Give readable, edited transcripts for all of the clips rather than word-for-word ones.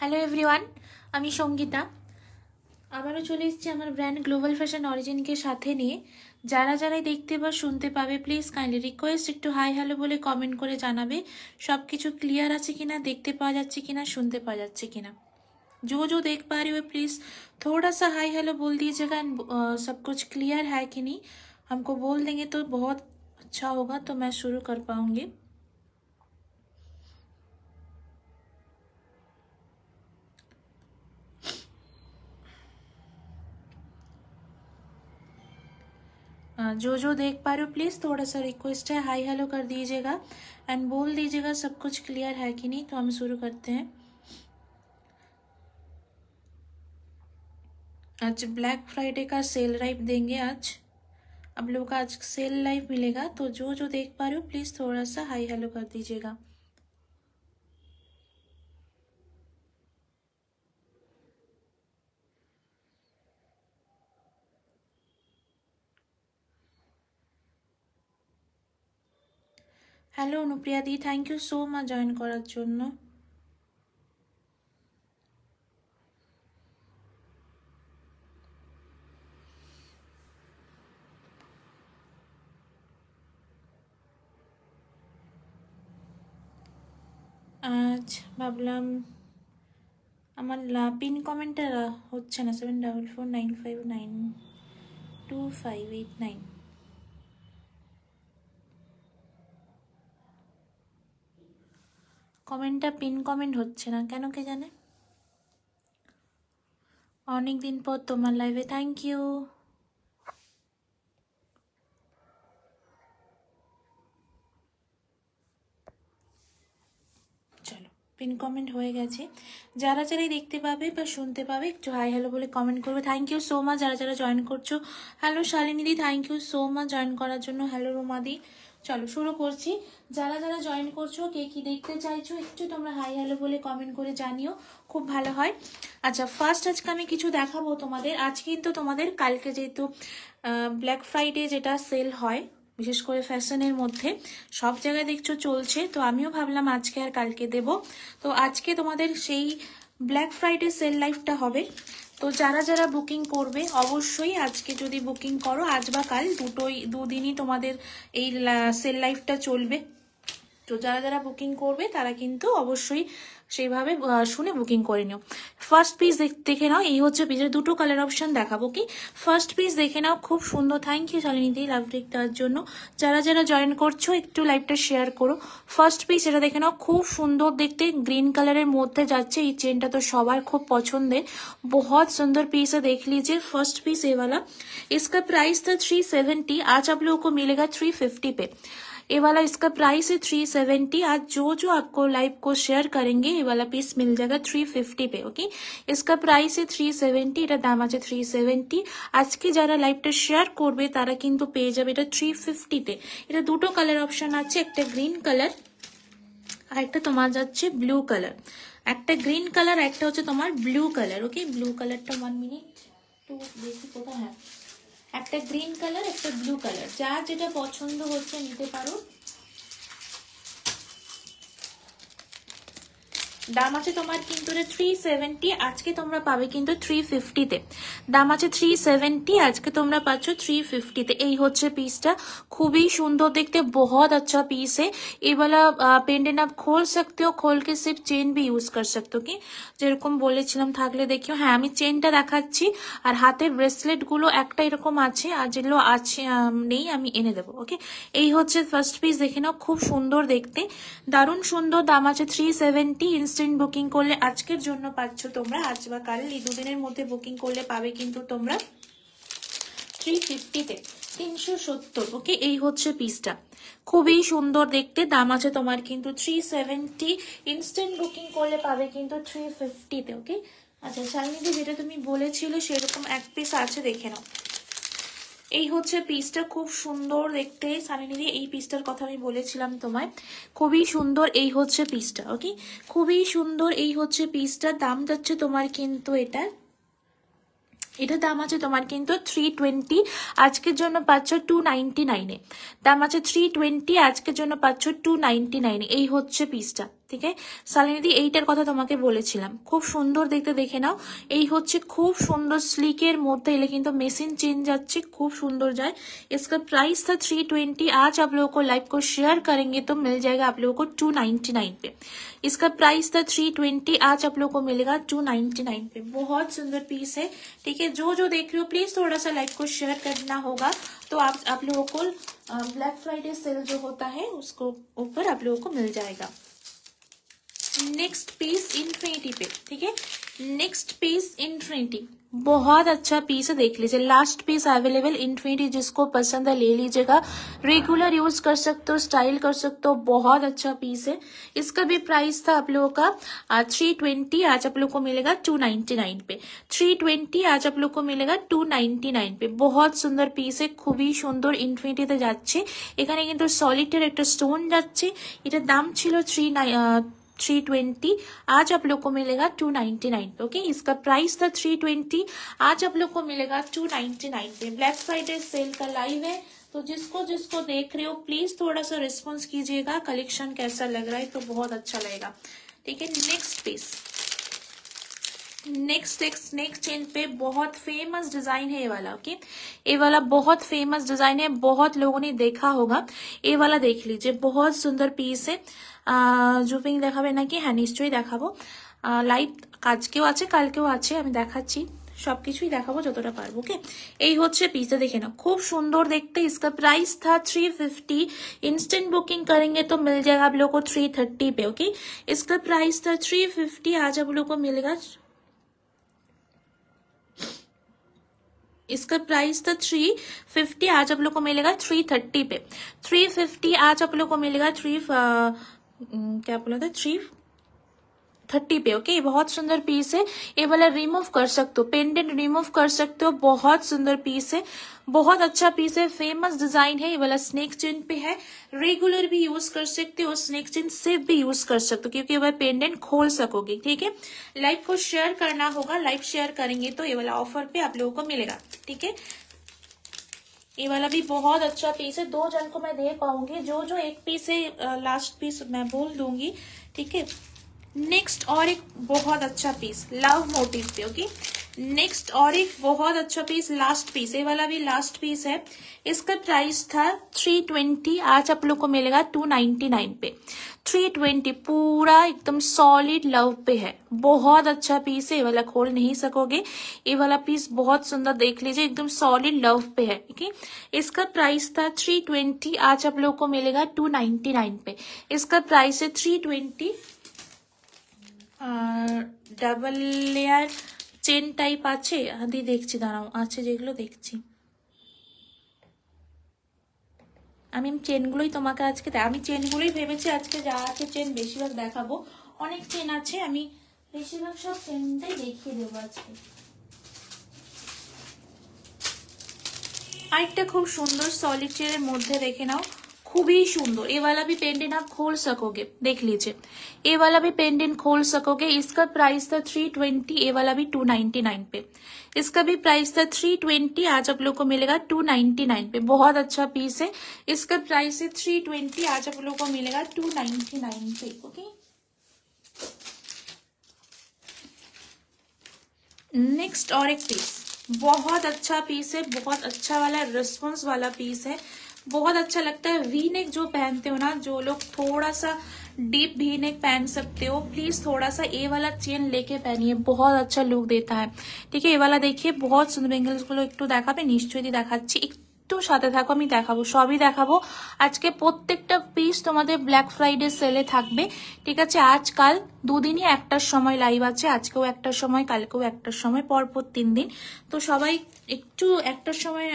Hello everyone, আমি সঙ্গীতা। আবারও চলে এসেছি আমার ব্র্যান্ড গ্লোবাল ফ্যাশন অরিজিনকে সাথে নিয়ে। যারা যারাই দেখতে বা শুনতে পাবে, প্লিজ কাইন্ডলি রিকোয়েস্ট একটু হাই হ্যালো বলে কমেন্ট করে জানাবে সব কিছু ক্লিয়ার আছে কিনা, দেখতে পাওয়া যাচ্ছে কিনা, শুনতে পাওয়া যাচ্ছে কিনা। जो देख पा रही हो प्लीज़ थोड़ा सा हाई हेलो बोल दीजिएगा। सब कुछ क्लियर है कि नहीं हमको बोल देंगे तो बहुत अच्छा होगा, तो मैं शुरू कर पाऊँगी। जो देख पा रहे हो प्लीज़ थोड़ा सा रिक्वेस्ट है, हाई हेलो कर दीजिएगा एंड बोल दीजिएगा सब कुछ क्लियर है कि नहीं। तो हम शुरू करते हैं। आज ब्लैक फ्राइडे का सेल लाइव देंगे। आज आप लोगों का आज सेल लाइव मिलेगा, तो जो देख पा रहे हो प्लीज़ थोड़ा सा हाई हेलो कर दीजिएगा। Hello Anupriya di, thank you so much join করার জন্য। আজ ভাবলাম আমার পিন কমেন্টটা হচ্ছে না। 7449592589 কমেন্টটা পিন কমেন্ট হচ্ছে না কেন কে জানে। অনেক দিন পর তোমার লাইভে, থ্যাংক ইউ। চলো, পিন কমেন্ট হয়ে গেছে। যারা যারাই দেখতে পাবে বা শুনতে পাবে একটু হাই হ্যালো বলে কমেন্ট করবে। থ্যাংক ইউ সো মাচ যারা যারা জয়েন করছো। হ্যালো শালিনীদি, thank you so much join করার জন্য। হ্যালো রোমাদি। চলো শুরু করছি। যারা যারা জয়েন করছো, কে কি দেখতে চাইছো একটু তোমরা হাই হ্যালো বলে কমেন্ট করে জানিও, খুব ভালো হয়। আচ্ছা, ফার্স্ট আজকে আমি কিছু দেখাবো তোমাদের। আজ কিন্তু তোমাদের কালকে যেহেতু ব্ল্যাক ফ্রাইডে যেটা সেল হয় বিশেষ করে ফ্যাশনের মধ্যে সব জায়গায় দেখছো চলছে, তো আমিও ভাবলাম আজকে আর কালকে দেব। তো আজকে তোমাদের সেই ব্ল্যাক ফ্রাইডে সেল লাইভটা হবে। তো যারা যারা বুকিং করবে অবশ্যই আজকে যদি বুকিং করো, আজ বা কাল দুদিনই তোমাদের এই সেল লাইভটা চলবে। তো যারা যারা বুকিং করবে তারা কিন্তু অবশ্যই সেইভাবে শুনে বুকিং করে নিও। ফার্স্ট পিস দেখে নাও, এই হচ্ছে পিসের দুটো কালার অপশন দেখাবো। কি ফার্স্ট পিস দেখে নাও, খুব সুন্দর। থ্যাংক ইউ শালিনীদি লাইভ দেখার জন্য। যারা যারা জয়েন করছো একটু লাইভটা শেয়ার করো। ফার্স্ট পিস এটা দেখে নাও, খুব সুন্দর দেখতে, গ্রিন কালারের মধ্যে যাচ্ছে। এই চেনটা তো সবার খুব পছন্দের, बहुत सुंदर पीस है, देख लीजिए। फर्स्ट पीस ये वाला, इसका प्राइस था 370, आज आप लोगों को मिलेगा 350 पे। ये वाला इसका प्राइस है 370। आज जो आपको लाइव को शेयर करेंगे ये वाला पीस मिल जाएगा 350 पे। ओके, इसका प्राइस है 370, এটা দাম আছে 370। আজকে যারা লাইভটা শেয়ার করবে তারা কিন্তু পেয়ে যাবে এটা 350 তে। এটা দুটো কালার অপশন আছে, একটা গ্রিন কালার আর একটা তোমার যাচ্ছে ব্লু কালার। একটা গ্রিন কালার, একটা হচ্ছে তোমার ব্লু কালার। ওকে, ব্লু কালারটা 1 মিনিট একটু দেখি কোথায়। হ্যাঁ, একটা গ্রিন কালার একটা ব্লু কালার, যা যেটা পছন্দ হচ্ছে নিতে পারো। দাম আছে তোমার কিন্তু 370, আজকে তোমরা পাবে কিন্তু 350 তে। দাম আছে 370, আজকে তোমরা পাচ্ছ 350 তে। এই হচ্ছে পিসটা, খুবই সুন্দর দেখতে, बहुत अच्छा पीस है। ये वाला पेंडेंट आप खोल सकते हो, खोल के सिर्फ चेन भी यूज कर सकते हो। কি যেরকম বলেছিলাম থাকলে দেখিও। হ্যাঁ, আমি চেনটা দেখাচ্ছি আর হাতের ব্রেসলেট গুলো একটা এরকম আছে, আর যেগুলো আছে নেই আমি এনে দেবো। ওকে, এই হচ্ছে ফার্স্ট পিস, দেখে নাও, খুব সুন্দর দেখতে, দারুণ সুন্দর। দাম আছে 370। ইনস্ট্যান্ট বুকিং করলে আজকের জন্য পাচ্ছ তোমরা, আজ বা কাল এই দুদিনের মধ্যে বুকিং করলে পাবে কিন্তু তোমরা 350 তে, 370। ওকে, এই হচ্ছে পিসটা, খুবই সুন্দর দেখতে। দাম আছে তোমার কিন্তু 370। ইনস্ট্যান্ট বুকিং করলে পাবে কিন্তু 350 তে। ওকে, আচ্ছা শালিনীদি যেটা তুমি বলেছিলে সেরকম এক পিস আছে, দেখে নাও। এই হচ্ছে পিসটা, খুব সুন্দর দেখতে। শালিনীদি এই পিসটার কথা আমি বলেছিলাম তোমায়, খুবই সুন্দর। এই হচ্ছে পিসটা। ওকে, খুবই সুন্দর। এই হচ্ছে পিসটা, দাম যাচ্ছে তোমার কিন্তু এটা দাম আছে তোমার কিন্তু 320, আজকের জন্য পাচ্ছ 299 এ। দাম আছে 320, আজকের জন্য পাচ্ছ 299 এ। এই হচ্ছে পিসটা, ঠিক আছে শালিনীদি এইটার কথা তোমাকে বলেছিলাম, খুব সুন্দর দেখতে, দেখে নাও। এই হচ্ছে খুব সুন্দর স্লিকের মধ্যে, এলে কিন্তু মেশিन चेंज যাচ্ছে, খুব সুন্দর যায়। इसका प्राइस था 320। आज आप लोगों को लाइव को शेयर करेंगे तो मिल जाएगा आप लोगों को 299 पे। इसका प्राइस था 320, आज आप लोगों को मिलेगा 299 पे। बहुत सुंदर पीस है, ठीक है। जो जो देख रहे हो प्लीज थोड़ा सा लाइव को शेयर करना होगा, तो आप लोगों को ब्लैक फ्राइडे सेल जो होता है उसको ऊपर आप लोगों को मिल जाएगा। नेक्स्ट पीस इन्फिनिटी पे, ठीक है। नेक्स्ट पीस इन्फिनिटी, बहुत अच्छा पीस है, देख लीजिए। लास्ट पीस अवेलेबल इन्फिनिटी, जिसको पसंद है ले लीजिएगा। रेगुलर यूज कर सकते हो, स्टाइल कर सकते हो, बहुत अच्छा पीस है। इसका भी प्राइस था आप लोगों का 320, आज आप लोग को मिलेगा 299 पे। 320 आज आप लोग को मिलेगा 299 पे। बहुत सुंदर पीस है, খুবই সুন্দর ইনফিনিটিতে যাচ্ছে। এখানে কিন্তু সলিডের একটা স্টোন যাচ্ছে, এটার দাম ছিল 320, आज आप लोग को मिलेगा 299 पे। ओके, इसका प्राइस था 320, आज आप लोग को मिलेगा 299 पे। ब्लैक फ्राइडे सेल का लाइव है, तो जिसको जिसको देख रहे हो प्लीज थोड़ा सा रिस्पॉन्स कीजिएगा, कलेक्शन कैसा लग रहा है तो बहुत अच्छा लगेगा, ठीक है। नेक्स्ट पीस, नेक्स्ट चेन पे बहुत फेमस डिजाइन है ये वाला। ओके, ये वाला बहुत फेमस डिजाइन है, बहुत लोगों ने देखा होगा। ये वाला देख लीजिए, बहुत सुंदर पीस है। জুপিং দেখাবে নাকি? হ্যাঁ নিশ্চয়ই দেখাবো, লাইভ আজকেও আছে কালকেও আছে, আমি দেখাচ্ছি, সবকিছুই দেখাবো যতটা পারবো। ওকে, এই হচ্ছে পিসটা, দেখে না খুব সুন্দর দেখতে। इसका प्राइस था 350, इंस्टेंट बुकिंग करेंगे तो मिल जाएगा आप लोगों को 330 पे। ओके, इसका प्राइस था 350, आज आप लोगों को मिलेगा, इसका प्राइस था 350, आज आप लोग को मिलेगा 330 पे। 350 आज आप लोग को मिलेगा क्या बोला था 330 पे। ओके, बहुत सुंदर पीस है। ये वाला रिमूव कर सकते हो, पेंडेंट रिमूव कर सकते हो, बहुत सुंदर पीस है, बहुत अच्छा पीस है। फेमस डिजाइन है, ये वाला स्नेक चेन पे है। रेगुलर भी यूज कर सकते हो, स्नेक चेन से भी यूज कर सकते हो, क्योंकि ये वाला पेंडेंट खोल सकोगे, ठीक है। लाइव को शेयर करना होगा, लाइव शेयर करेंगे तो ये वाला ऑफर पे आप लोगों को मिलेगा, ठीक है। ये वाला भी बहुत अच्छा पीस है, 2 जन को मैं दे पाऊंगी, जो जो एक पीस है लास्ट पीस मैं बोल दूंगी, ठीक है। नेक्स्ट और एक बहुत अच्छा पीस लव मोटिव पे। ओके, नेक्स्ट और एक बहुत अच्छा पीस, लास्ट पीस, ये वाला भी लास्ट पीस है। इसका प्राइस था 320, आज आप लोग को मिलेगा 299 पे। 320 पूरा एकदम सॉलिड लव पे है, बहुत अच्छा पीस है। ये वाला खोल नहीं सकोगे, ये वाला पीस बहुत सुंदर, देख लीजिए, एकदम सॉलिड लव पे है। ठीक है, इसका प्राइस था 320, आज आप लोग को मिलेगा 299 पे। इसका प्राइस है 320। ডাবল লেয়ার চেন টাইপ আছে, আদি দেখছি, দাঁড়াও, আছে যেগুলো দেখছি আমি চেনগুলোই তোমাকে আজকে, আমি চেনগুলোই ভেবেছি আজকে যা আছে চেন বেশিরভাগ দেখাবো। অনেক চেন আছে, আমি বেশিরভাগ সব চেনটাই দেখিয়ে দেবো আজকে। আরেকটা খুব সুন্দর সলিড চেনের মধ্যে দেখে নাও, खूबी सुंदर। ये वाला भी पेंडेंट आप खोल सकोगे, देख लीजिए, ये वाला भी पेंडेंट खोल सकोगे। इसका प्राइस था 320, ये वाला भी 299 पे। इसका भी प्राइस था 320, आज आप लोग को मिलेगा 299 पे। बहुत अच्छा पीस है, इसका प्राइस है 320, आज आप लोग को मिलेगा 299 पे। ओके, नेक्स्ट और एक पीस, बहुत अच्छा पीस है, बहुत अच्छा वाला रिस्पॉन्स वाला पीस है, बहुत अच्छा लगता है। वी नेक जो पहनते हो ना, जो लोग थोड़ा सा डीप वी नेक पहन सकते हो, प्लीज थोड़ा सा ये वाला चेन लेके पहनिए, बहुत अच्छा लुक देता है। ठीक है, ये वाला देखिए, बहुत सुंदर। বেঙ্গলস গুলো একটু দেখাবে, নিশ্চয়ই দেখাচ্ছি, একটু সাথে থাকো, আমি দেখাবো, সবই দেখাবো আজকে। প্রত্যেকটা পিস তোমাদের ব্ল্যাক ফ্রাইডে সেলে থাকবে, ঠিক আছে। আজকাল দুদিনই একটার সময় লাইভ আছে, আজকেও একটার সময়, কালকেও একটার সময়, পরপর 3 দিন। তো সবাই একটু একটার সময়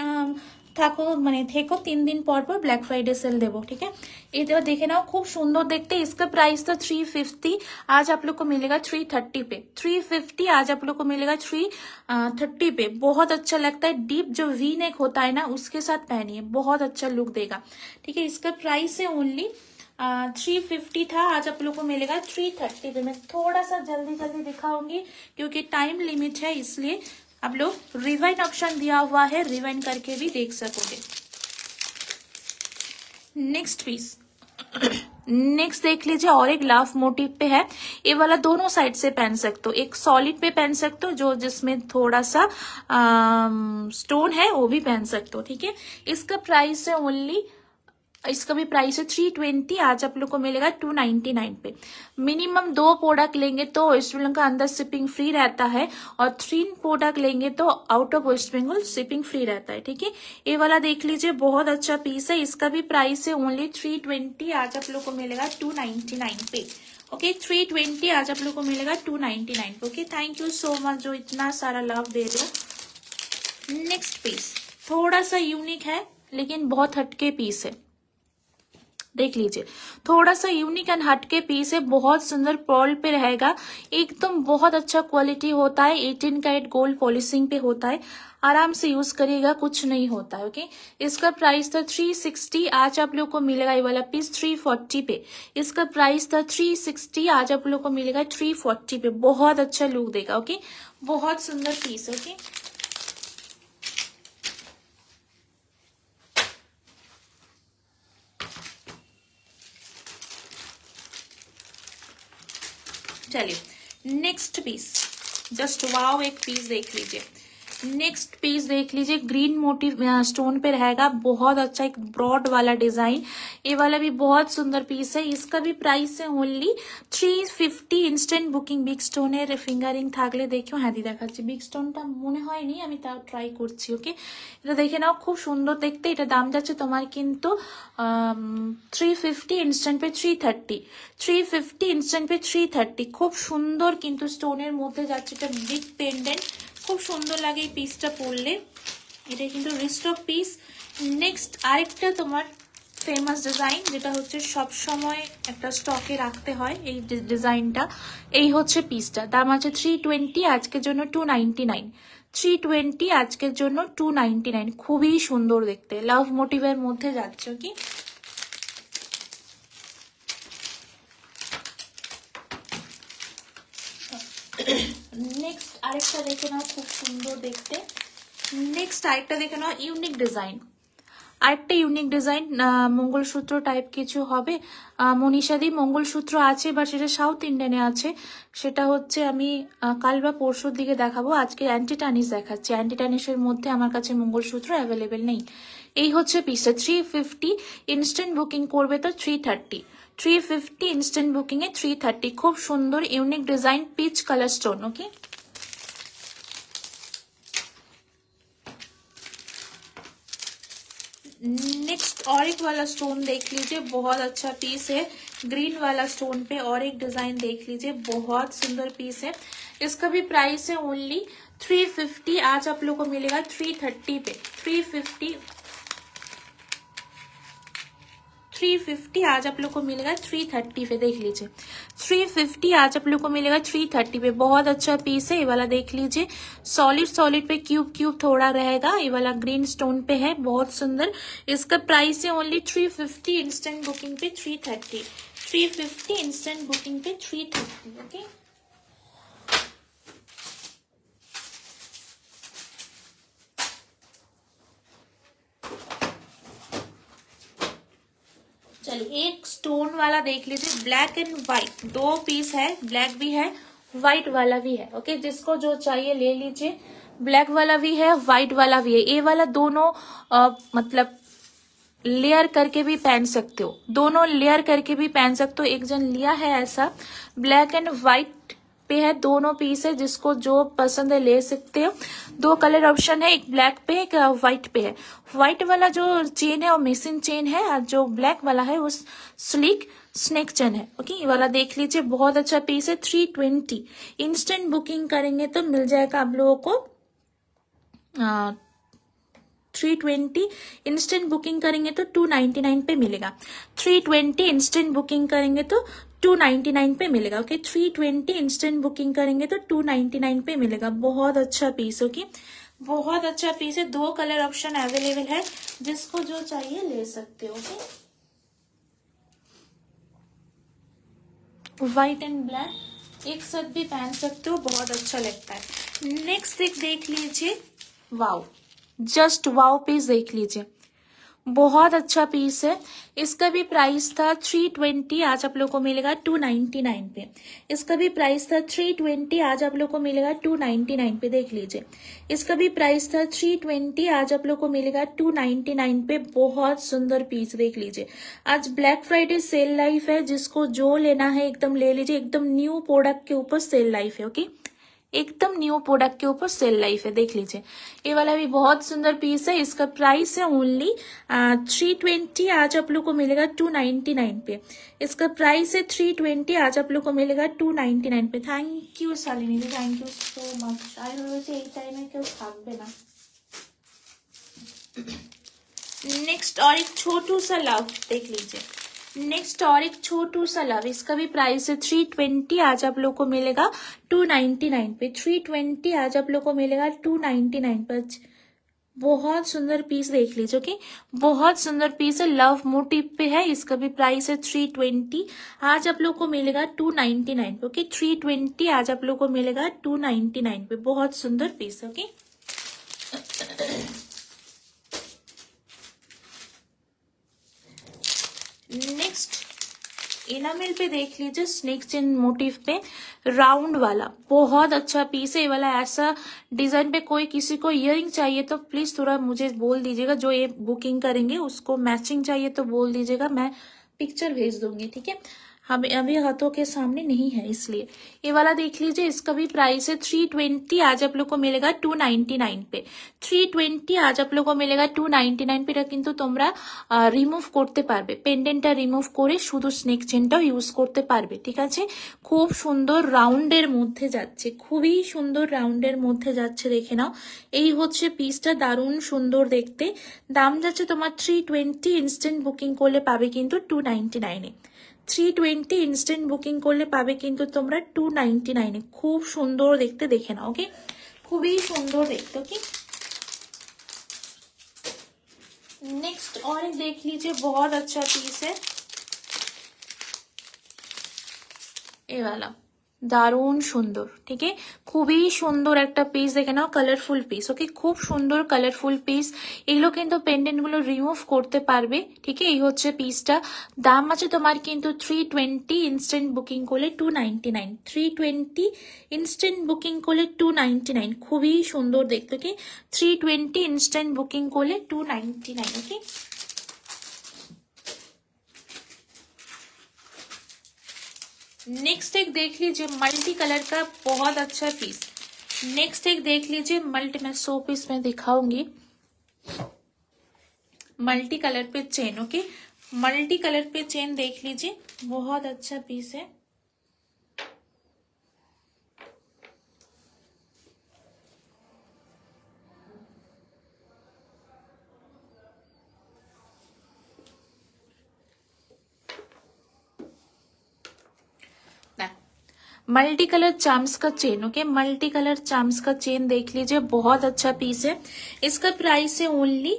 থাকো, মানে থেকো, 3 दिन পর পর ব্ল্যাক ফ্রাইডে সেল দেবো, ঠিক है। এটা দেখে নাও, খুব সুন্দর দেখতে। इसका प्राइस था 350, आज आप लोग को मिलेगा 330 पे। 350, आज आप लोग को मिलेगा 330 पे। बहुत अच्छा लगता है, डीप जो वी नेक होता है ना, उसके साथ पहनिए, बहुत अच्छा लुक देगा, ठीक है। इसका प्राइस है ओनली 350 था, आज आप लोग को मिलेगा 330 पे। मैं थोड़ा सा जल्दी जल्दी दिखाऊंगी क्योंकि टाइम लिमिट है, इसलिए आप लोग रिवाइंड ऑप्शन दिया हुआ है, रिवाइंड करके भी देख सकोगे। नेक्स्ट पीस, नेक्स्ट देख लीजिए और एक लव मोटिव पे है। ये वाला दोनों साइड से पहन सकते हो, एक सॉलिड पे पहन सकते हो जो जिसमें थोड़ा सा स्टोन है वो भी पहन सकते हो, ठीक है। इसका प्राइस है ओनली, इसका भी प्राइस है 320। आज आप लोग को मिलेगा 299 पे। मिनिमम 2 प्रोडक्ट लेंगे तो वेस्ट बंगाल का अंदर शिपिंग फ्री रहता है, और 3 प्रोडक्ट लेंगे तो out of West Bengal shipping free रहता है, ठीक है। ये वाला देख लीजिए, बहुत अच्छा पीस है, इसका भी प्राइस है ओनली 320। आज आप लोग को मिलेगा 299 पे। ओके 320 आज आप लोग को मिलेगा 299 पे। Okay thank you so much जो इतना सारा लव दे रहे हो। नेक्स्ट पीस थोड़ा सा यूनिक है लेकिन बहुत हटके पीस है, देख लीजिए, थोड़ा सा यूनिक एंड हटके पीस है, बहुत सुंदर पर्ल पे रहेगा, एकदम बहुत अच्छा क्वालिटी होता है, 18 कैरेट गोल्ड पॉलिशिंग पे होता है, आराम से यूज करिएगा, कुछ नहीं होता है। ओके इसका प्राइस था 360। आज आप लोग को मिलेगा ये वाला पीस 340 पे। इसका प्राइस था 360, आज आप लोग को मिलेगा 340 पे। बहुत अच्छा लुक देगा। ओके बहुत सुंदर पीस। ओके चलिए नेक्स्ट पीस, जस्ट वाओ एक पीस देख लीजिए। नेक्स्ट पीस देख लीजिए, ग्रीन मोटिव स्टोन पे रहेगा, बहुत अच्छा एक ब्रॉड वाला डिजाइन, ये वाला भी बहुत सुंदर पीस है। इसका भी प्राइस है ओनली 350। ইনস্ট্যান্ট বুকিং বিগ স্টোনের ফিঙ্গারিং থাকলে দেখিও। হ্যাঁ দি দেখাচ্ছি, বিগ স্টোনটা মনে হয়নি, আমি তাও ট্রাই করছি। ওকে এটা দেখে নাও, খুব সুন্দর দেখতে। এটা দাম যাচ্ছে তোমার কিন্তু 350, ইনস্ট্যান্ট পে 330। 350 ইনস্ট্যান্ট পে 330, খুব সুন্দর কিন্তু স্টোনের মধ্যে যাচ্ছে। এটা বিগ পেন্ডেন্ট, খুব সুন্দর লাগে এই পিসটা পরলে। এটা কিন্তু রিস্টক পিস। নেক্সট আরেকটা তোমার ফেমাস ডিজাইন, যেটা হচ্ছে সব সময় একটা স্টকে রাখতে হয় এই ডিজাইনটা। এই হচ্ছে পিসটা, দাম আছে 320, আজকের জন্য 299। 320 আজকের জন্য 299, খুবই সুন্দর দেখতে, লাভ মোটিভের মধ্যে যাচ্ছে। কি নেক্সট আরেকটা দেখে নাও, খুব সুন্দর দেখতে। নেক্সট আরেকটা দেখে নাও, ইউনিক ডিজাইন, আরেকটা ইউনিক ডিজাইন, মঙ্গলসূত্র টাইপ কিছু হবে। মনীষাদি মঙ্গলসূত্র আছে, বা সেটা সাউথ ইন্ডিয়ানে আছে, সেটা হচ্ছে আমি কাল বা পরশুর দিকে দেখাবো। আজকে অ্যান্টিটানিস দেখাচ্ছি, অ্যান্টিটানিসের মধ্যে আমার কাছে মঙ্গলসূত্র অ্যাভেলেবেল নেই। এই হচ্ছে পিসটা 350, ইনস্ট্যান্ট বুকিং করবে তো 330। 350 ইনস্ট্যান্ট বুকিং এ 330, খুব সুন্দর unique design, peach colour stone. Okay next और एक वाला स्टोन देख लीजिए, बहुत अच्छा पीस है, ग्रीन वाला स्टोन पे और एक डिजाइन देख लीजिए, बहुत सुंदर पीस है। इसका भी प्राइस है ओनली 350। आज आप लोग को मिलेगा 330 पे। 350 आज आप लोग को मिलेगा 330 पे, देख लीजिए 350 आज आप लोग को मिलेगा 330 पे। बहुत अच्छा पीस है ये वाला, देख लीजिए, सॉलिड पे क्यूब क्यूब थोड़ा रहेगा, ये वाला ग्रीन स्टोन पे है, बहुत सुंदर। इसका प्राइस है ओनली 350, इंस्टेंट बुकिंग पे 330। 350 इंस्टेंट बुकिंग पे 330। ओके चलिए एक स्टोन वाला देख लीजिए, ब्लैक एंड व्हाइट, 2 पीस है, ब्लैक भी है व्हाइट वाला भी है। ओके जिसको जो चाहिए ले लीजिए, ब्लैक वाला भी है व्हाइट वाला भी है। ये वाला दोनों मतलब लेयर करके भी पहन सकते हो, दोनों लेयर करके भी पहन सकते हो। एक जन लिया है ऐसा, ब्लैक एंड व्हाइट पे है, दोनों पीस है, जिसको जो पसंद है ले सकते हो। 2 कलर ऑप्शन है, एक ब्लैक पे एक व्हाइट पे है। व्हाइट वाला जो चेन है वो मिसिन चेन है, और जो ब्लैक वाला है वो स्लिक स्नेक चेन है। ओके ये वाला देख लीजिए, बहुत अच्छा पीस है। 320 इंस्टेंट बुकिंग करेंगे तो मिल जाएगा आप लोगों को 320, इंस्टेंट बुकिंग करेंगे तो 299 पे मिलेगा। 320 इंस्टेंट बुकिंग करेंगे तो 299 पे मिलेगा। ओके 320 इंस्टेंट बुकिंग करेंगे तो 299 पे मिलेगा। बहुत अच्छा पीस। ओके बहुत अच्छा पीस है, 2 कलर ऑप्शन अवेलेबल है, जिसको जो चाहिए ले सकते हो। ओके व्हाइट एंड ब्लैक एक साथ भी पहन सकते हो, बहुत अच्छा लगता है। नेक्स्ट एक देख लीजिए, वाओ जस्ट वाओ पीस देख लीजिए, बहुत अच्छा पीस है। इसका भी प्राइस था 320, आज आप लोग को मिलेगा 299 पे। इसका भी प्राइस था 320, आज आप लोग को मिलेगा 299 पे। देख लीजिए, इसका भी प्राइस था 320, आज आप लोग को मिलेगा 299 पे। बहुत सुंदर पीस, देख लीजिए। आज ब्लैक फ्राइडे सेल लाइफ है, जिसको जो लेना है एकदम ले लीजिए। एकदम न्यू प्रोडक्ट के ऊपर सेल लाइफ है। ओके, एकदम न्यू प्रोडक्ट के ऊपर सेल लाइफ है। देख लीजिए, ये वाला भी बहुत सुंदर पीस है। इसका प्राइस है ओनली 320, आज आप लोग को मिलेगा 299 पे। इसका प्राइस है 320, आज आप लोग को मिलेगा 299 पे। Thank you Shalini ji, thank you so much. आई রয়েছে এই টাইমে কেউ থাকবে না। नेक्स्ट और एक छोटू सा लव देख लीजिए। नेक्स्ट और एक छोटू सा लव, इसका भी प्राइस है 320, आज आप लोग को मिलेगा 299 पे। 320, आज आप लोग को मिलेगा 299 पे। बहुत सुंदर पीस देख लीजिए। ओके, बहुत सुंदर पीस है, लव मोटिव पे है। इसका भी प्राइस है 320, आज आप लोग को मिलेगा 299 पे। ओके, 320, आज आप लोग को मिलेगा 299 पे। बहुत सुंदर पीस है। ओके, नेक्स्ट एनामेल पे देख लीजिए, स्नेक चेन मोटिव पे राउंड वाला बहुत अच्छा पीस है। ये वाला ऐसा डिजाइन पे कोई किसी को इयरिंग चाहिए तो प्लीज थोड़ा मुझे बोल दीजिएगा। जो ये बुकिंग करेंगे उसको मैचिंग चाहिए तो बोल दीजिएगा, मैं पिक्चर भेज दूंगी। ठीक है, हमें अभी हाथों के सामने नहीं है इसलिए। ये वाला देख लीजिए, इसका भी प्राइस है 320, आज आप लोग को मिलेगा 299 पे। 320, आज आप लोग को मिलेगा 299 पे। কিন্তু তোমরা রিমুভ করতে পারবে, পেন্ডেন্টটা রিমুভ করে শুধু স্নেক চেনটাও ইউজ করতে পারবে। ঠিক আছে, খুব সুন্দর রাউন্ডের মধ্যে যাচ্ছে, খুবই সুন্দর রাউন্ডের মধ্যে যাচ্ছে। দেখে নাও, এই হচ্ছে পিসটা, দারুণ সুন্দর দেখতে। দাম যাচ্ছে তোমার 320, ইনস্ট্যান্ট বুকিং করলে পাবে কিন্তু 299 এ। 320 ইনস্ট্যান্ট বুকিং করলে পাবে কিন্তু তোমরা 299 খুব সুন্দর দেখতে, দেখে নাও। ওকে, খুবই সুন্দর দেখতে। ओके, नेक्स्ट और एक देख लीजिए, बहुत अच्छा पीस है ये वाला, দারুণ সুন্দর। ঠিক আছে, খুবই সুন্দর একটা পিস, দেখে নাও, কালারফুল পিস। ওকে, খুব সুন্দর কালারফুল পিস। এগুলো কিন্তু পেন্ডেন্ট গুলো রিমুভ করতে পারবে। ঠিক আছে, এই হচ্ছে পিসটা। দাম আছে তোমার কিন্তু 320, ইনস্ট্যান্ট বুকিং করলে 299। 320 ইনস্ট্যান্ট বুকিং করলে 299, খুবই সুন্দর দেখতে। ওকে, 320 ইনস্ট্যান্ট বুকিং করলে 299। ওকে, नेक्स्ट एक देख लीजिए, मल्टी कलर का बहुत अच्छा पीस। नेक्स्ट एक देख लीजिए, मल्टी, मैं 100 पीस में दिखाऊंगी। मल्टी कलर पे चेन। ओके, मल्टी कलर पे चेन देख लीजिए, बहुत अच्छा पीस है। मल्टी कलर चार्म्स का chain. Okay, multi colour charms का चेन देख लीजिए, बहुत अच्छा पीस है। इसका प्राइस है ओनली,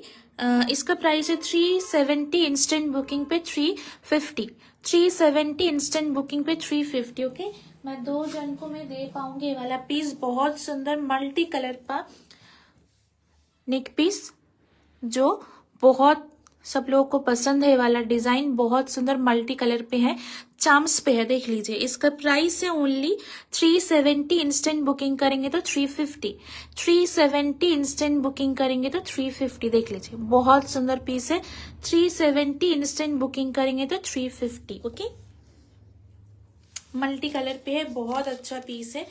इसका प्राइस है 370, इंस्टेंट बुकिंग पे 350। 370 इंस्टेंट बुकिंग पे 350। ओके, मैं 2 जन को मैं दे पाऊंगी ये वाला पीस। बहुत सुंदर मल्टी कलर का नेक पीस, जो बहुत सब लोगों को पसंद है। वाला डिजाइन बहुत सुंदर मल्टी कलर पे है, चार्म्स पे है। देख लीजिए, इसका प्राइस है ओनली 370, इंस्टेंट बुकिंग करेंगे तो 350। 370 इंस्टेंट बुकिंग करेंगे तो 350। देख लीजिए, बहुत सुंदर पीस है। 370 इंस्टेंट बुकिंग करेंगे तो 350। ओके, मल्टी कलर पे है, बहुत अच्छा पीस है।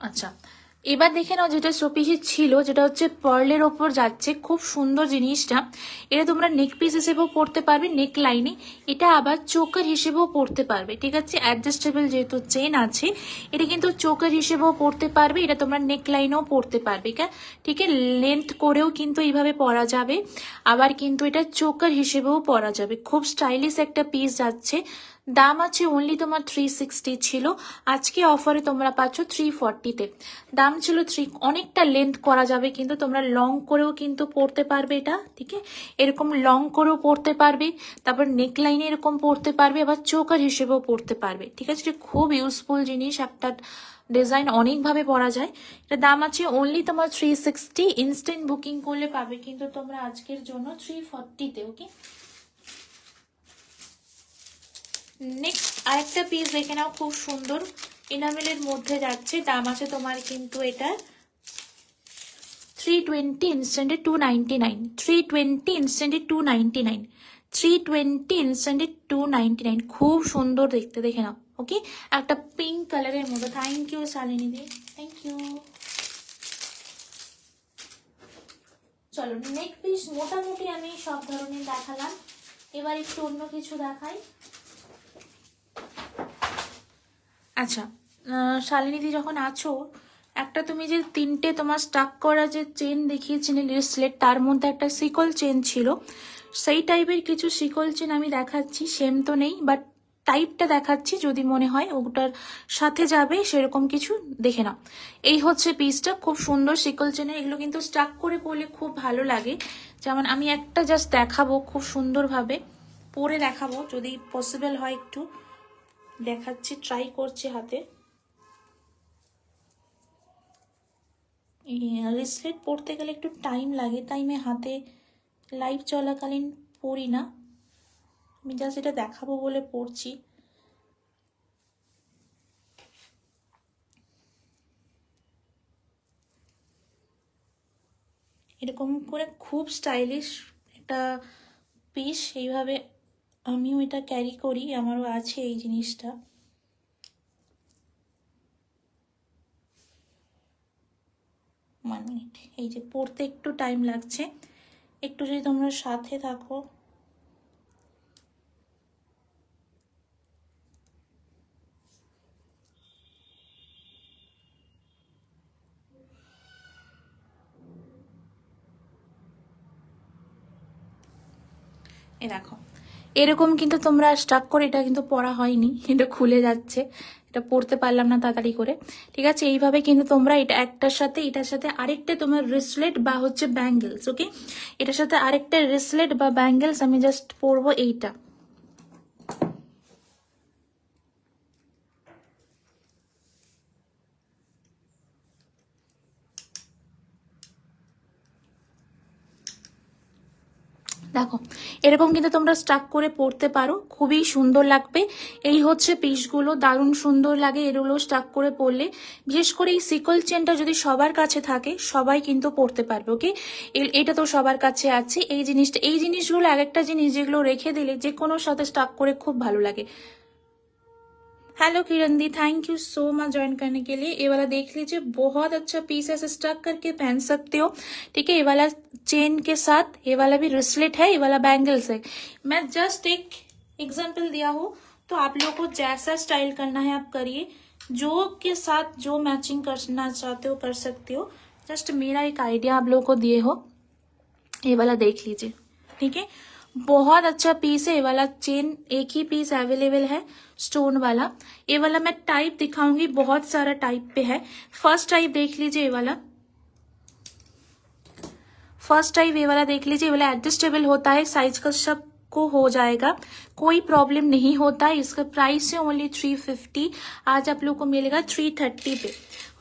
আচ্ছা, এবার দেখে নাও, যেটা শোপিসে ছিল, যেটা হচ্ছে পার্লের ওপর যাচ্ছে, খুব সুন্দর জিনিসটা। এটা তোমরা নেক পিস হিসেবেও পরতে পারবে, নেক লাইনে। এটা আবার চোকার হিসেবেও পরতে পারবে। ঠিক আছে, অ্যাডজাস্টেবল যেহেতু চেন আছে, এটা কিন্তু চোকার হিসেবেও পরতে পারবে। এটা তোমরা নেক লাইনেও পরতে পারবে। ঠিক আছে, লেন্থ করেও কিন্তু এইভাবে পরা যাবে, আবার কিন্তু এটা চোকার হিসেবেও পরা যাবে। খুব স্টাইলিশ একটা পিস যাচ্ছে। দাম আছে ওনলি তোমার 360 ছিল, আজকে অফারে তোমরা পাচ্ছ 340-তে। দাম ছিল 3, অনেকটা লেন্থ করা যাবে, কিন্তু তোমরা লং করেও কিন্তু পরতে পারবে এটা। ঠিক আছে, এরকম লং করেও পরতে পারবে, তারপর নেকলাইনে এরকম পরতে পারবে, আবার চোকার হিসেবেও পরতে পারবে। ঠিক আছে, এটা খুব ইউজফুল জিনিস, একটা ডিজাইন অনেকভাবে পরা যায়। এটা দাম আছে অনলি তোমার 360, ইনস্ট্যান্ট বুকিং করলে পাবে কিন্তু তোমরা আজকের জন্য 340-তে। ওকে, নেক্সট আরেকটা পিস দেখে নাও, খুব সুন্দর এনামেলের মধ্যে যাচ্ছে, দাম আছে তোমার কিন্তু এটা 320, ইনস্ট্যান্টে 299, 320 ইনস্ট্যান্টে 299, 320 ইনস্ট্যান্টে 299, খুব সুন্দর দেখতে, দেখে নাও। ওকে, একটা পিঙ্ক কালারের মধ্যে। Thank you Shalini di, thank you. চলো নেক পিস মোটামুটি আমি সব ধরনের দেখালাম, এবার একটু অন্য কিছু দেখাই। আচ্ছা শালিনীদি যখন আছো, একটা তুমি যে তিনটে তোমার স্টাক করা যে চেন দেখিয়েছিলে ব্রেসলেট, তার মধ্যে একটা সিকল চেন ছিল, সেই টাইপের কিছু সিকল চেন আমি দেখাচ্ছি। সেম তো নেই, বাট টাইপটা দেখাচ্ছি, যদি মনে হয় ওটার সাথে যাবে সেরকম কিছু দেখে নাও। এই হচ্ছে পিসটা, খুব সুন্দর সিকল চেনের। এগুলো কিন্তু স্টাক করে পরলে খুব ভালো লাগে। যেমন আমি একটা জাস্ট দেখাবো, খুব সুন্দরভাবে পরে দেখাবো, যদি পসিবল হয় একটু দেখাচ্ছি, ট্রাই করছি হাতে। ব্রেসলেট পরতে গেলে একটু টাইম লাগে, তাই আমি হাতে লাইভ চলাকালীন পরি না, আমি জাস্ট এটা দেখাবো বলে পরছি। এরকম করে খুব স্টাইলিশ একটা পিস, এইভাবে আমিও এটা ক্যারি করি, আমারও আছে এই জিনিসটা। ওয়ান মিনিট, এই যে পড়তে একটু টাইম লাগছে, একটু যদি তোমরা সাথে থাকো। এ দেখো, এরকম কিন্তু তোমরা স্টাক করে, এটা কিন্তু পরা হয়নি, এটা খুলে যাচ্ছে, এটা পরতে পারলাম না তাড়াতাড়ি করে। ঠিক আছে, এইভাবে কিন্তু তোমরা এটা একটার সাথে এটার সাথে আরেকটা তোমার রিসলেট বা হচ্ছে ব্যাঙ্গেলস। ওকে, এটার সাথে আরেকটা রিসলেট বা ব্যাঙ্গেলস আমি জাস্ট পরবো এইটা। দেখো, এরকম কিন্তু তোমরা স্টাক করে পরতে পারো, খুবই সুন্দর লাগবে। এই হচ্ছে পিসগুলো, দারুণ সুন্দর লাগে এগুলো স্টাক করে পরলে। বিশেষ করে এই সিকল চেনটা যদি সবার কাছে থাকে, সবাই কিন্তু পরতে পারবে। ওকে, এটা তো সবার কাছে আছে। এই জিনিসটা, এই জিনিসগুলো এক একটা জিনিস যেগুলো রেখে দিলে যে কোনো সাথে স্টাক করে খুব ভালো লাগে। Hello Kiran the, thank you so much join करने के लिए। ये वाला देख लीजिए, बहुत अच्छा पीस है, स्टक करके पहन सकते हो। ठीक है, ये वाला चेन के साथ, ये वाला भी रिसलेट है, ये वाला बैंगल्स है। मैं जस्ट एक एग्जांपल दिया हूँ, तो आप लोगों को जैसा स्टाइल करना है आप करिए, जो के साथ जो मैचिंग करना चाहते हो कर सकते हो। जस्ट मेरा एक आइडिया आप लोगों को दिए हो। ये वाला देख लीजिए, ठीक है, बहुत अच्छा पीस है। ये वाला चेन एक ही पीस अवेलेबल है स्टोन वाला। ये वाला मैं टाइप दिखाऊंगी, बहुत सारा टाइप पे है। फर्स्ट टाइप देख लीजिए, ये वाला फर्स्ट टाइप, ये वाला देख लीजिए, ये वाला एडजस्टेबल होता है, साइज का सब को हो जाएगा, कोई प्रॉब्लम नहीं होता है। इसका प्राइस है ओनली 350, आज आप लोगों को मिलेगा 330 पे।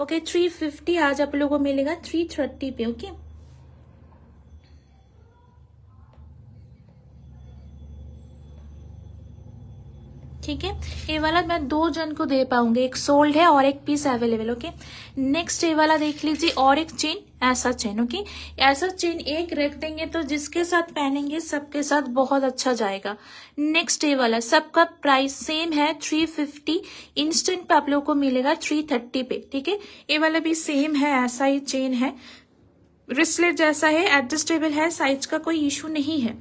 ओके, 350 आज आप लोगों को मिलेगा 330 पे। ओके, ठीक है, ये वाला मैं 2 जन को दे पाऊंगी, एक सोल्ड है और एक पीस अवेलेबल। ओके, नेक्स्ट ये वाला देख लीजिए, और एक चेन, ऐसा चेन। ओके, ऐसा चेन एक रख देंगे तो जिसके साथ पहनेंगे सबके साथ बहुत अच्छा जाएगा। नेक्स्ट ये वाला, सबका प्राइस सेम है 350, इंस्टेंट पे आप लोगों को मिलेगा 330 पे। ठीक है, ये वाला भी सेम है, ऐसा ही चेन है, रिसलेट जैसा है, एडजस्टेबल है, साइज का कोई इशू नहीं है।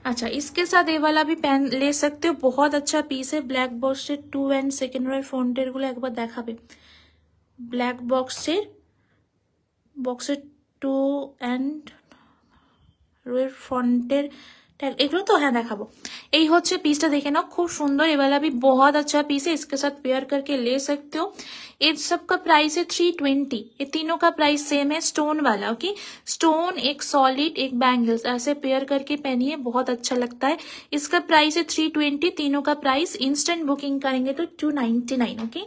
अच्छा, इसके साथ ये वाला भी पेन ले सकते हो, बहुत अच्छा पीस है। ब्लैक बॉक्स से 2 एंड सेकेंड रॉय ফন্টের গুলো একবার দেখাবে। ব্ল্যাক বক্সের 2 এন্ড রয়ের ফন্টের एगलो तो है देखाबो। এই হচ্ছে পিসটা দেখে নাও, খুব সুন্দর। ये वाला भी बहुत अच्छा पीस है, इसके साथ पेयर करके ले सकते हो। ये सब का प्राइस है 320। ये तीनों का प्राइस सेम है, स्टोन वाला। ओके, स्टोन, एक सॉलिड, एक बैंगल्स, ऐसे पेयर करके पहनिए, बहुत अच्छा लगता है। इसका प्राइस है 320, तीनों का प्राइस। इंस्टेंट बुकिंग करेंगे तो 299। ओके,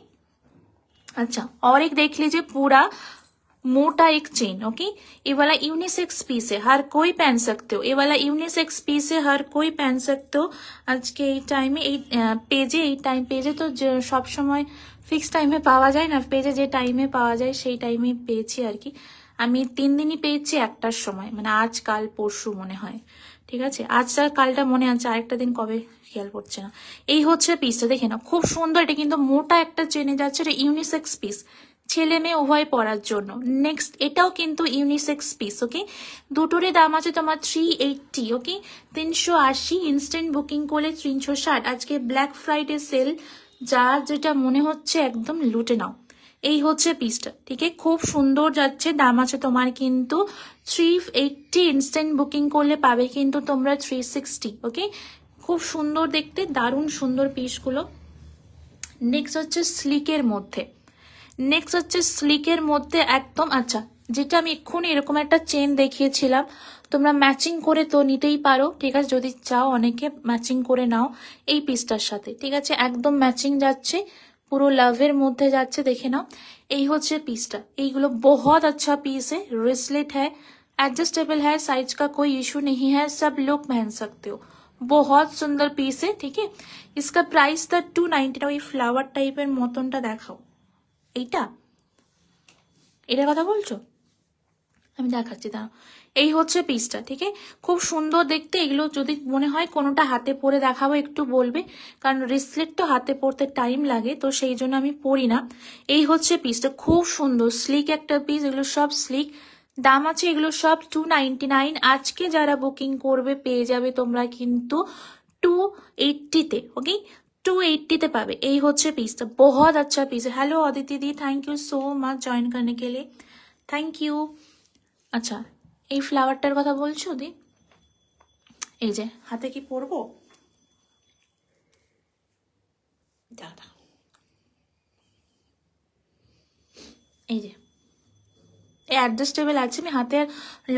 अच्छा, और एक देख लीजिए, पूरा मोटा एक चेन। ओके, ये वाला यूनिसेक्स पीस है, हर कोई पहन सकते हो। ये वाला यूनिसेक्स पीस है, हर कोई पहन सकते हो। आज के এই টাইমে এই পেজে, এই টাইম পেজে তো সব সময় ফিক্স টাইমে পাওয়া যায় না, পেজে যে টাইমে পাওয়া যায় সেই টাইমে পেয়েছি আর কি। আমি 3 দিনই পেয়েছি একটার সময়, মানে আজ কাল পরশু মনে হয়। ঠিক আছে, আজ আর কালটা মনে আছে, আরেকটা দিন কবে খেয়াল পড়ছে না। এই হচ্ছে পিসটা দেখে না, খুব সুন্দর। এটা কিন্তু মোটা একটা চেনে যাচ্ছে, এটা ইউনিসেক্স পিস, ছেলে মেয়ে উভয় পরার জন্য। নেক্সট এটাও কিন্তু ইউনিসেক্স পিস। ওকে, দুটোরই দাম আছে তোমার 380। ওকে, 380। ইনস্ট্যান্ট বুকিং করলে 360। আজকে ব্ল্যাক ফ্রাইডে সেল, যার যেটা মনে হচ্ছে একদম লুটে নাও। এই হচ্ছে পিসটা, ঠিক আছে, খুব সুন্দর যাচ্ছে। দাম আছে তোমার কিন্তু 380। ইনস্ট্যান্ট বুকিং করলে পাবে কিন্তু তোমরা 360। ওকে, খুব সুন্দর দেখতে, দারুণ সুন্দর পিসগুলো। নেক্সট হচ্ছে স্লিকের মধ্যে, নেক্সট হচ্ছে স্লিকের মধ্যে একদম। আচ্ছা, যেটা আমি এক্ষুনি এরকম একটা চেন দেখিয়েছিলাম, তোমরা ম্যাচিং করে তো নিতেই পারো। ঠিক আছে, যদি চাও অনেকে ম্যাচিং করে নাও এই পিসটার সাথে। ঠিক আছে, একদম ম্যাচিং যাচ্ছে, পুরো লাভের মধ্যে যাচ্ছে, দেখে নাও। এই হচ্ছে পিসটা, এইগুলো बहुत अच्छा पीस है। रिस्लेट है, एडजस्टेबल है, साइज का कोई इशू नहीं है, सब लोग पहन सकते हो। बहुत सुंदर पीस है। ठीक है, इसका प्राइस था 290। ওই ফ্লাওয়ার টাইপের মতনটা দেখাও, এইটা, এটার কথা বলছো? আমি দেখাচ্ছি, দাঁড়াও। এই হচ্ছে পিসটা, ঠিক আছে, খুব সুন্দর দেখতে। এগুলো যদি মনে হয় কোনোটা হাতে পরে দেখাবো একটু বলবে, কারণ রিসলেট তো হাতে পরতে টাইম লাগে, তো সেই জন্য আমি পরি না। এই হচ্ছে পিসটা, খুব সুন্দর স্লিক একটা পিস। এগুলো সব স্লিক, দাম আছে এগুলো সব 299। আজকে যারা বুকিং করবে পেয়ে যাবে তোমরা কিন্তু 280-তে। ওকে, 280-তে পাবে। এই হচ্ছে পিসটা, बहुत अच्छा पीस है। Hello Aditi the, thank you so much join करने के लिए, थैंक यू। আচ্ছা, এই ফ্লাওয়ারটার কথা বলছো দি? এই যে হাতে কি পরবো, দাদা, এই যে অ্যাডজাস্টেবল আছে। আমি হাতের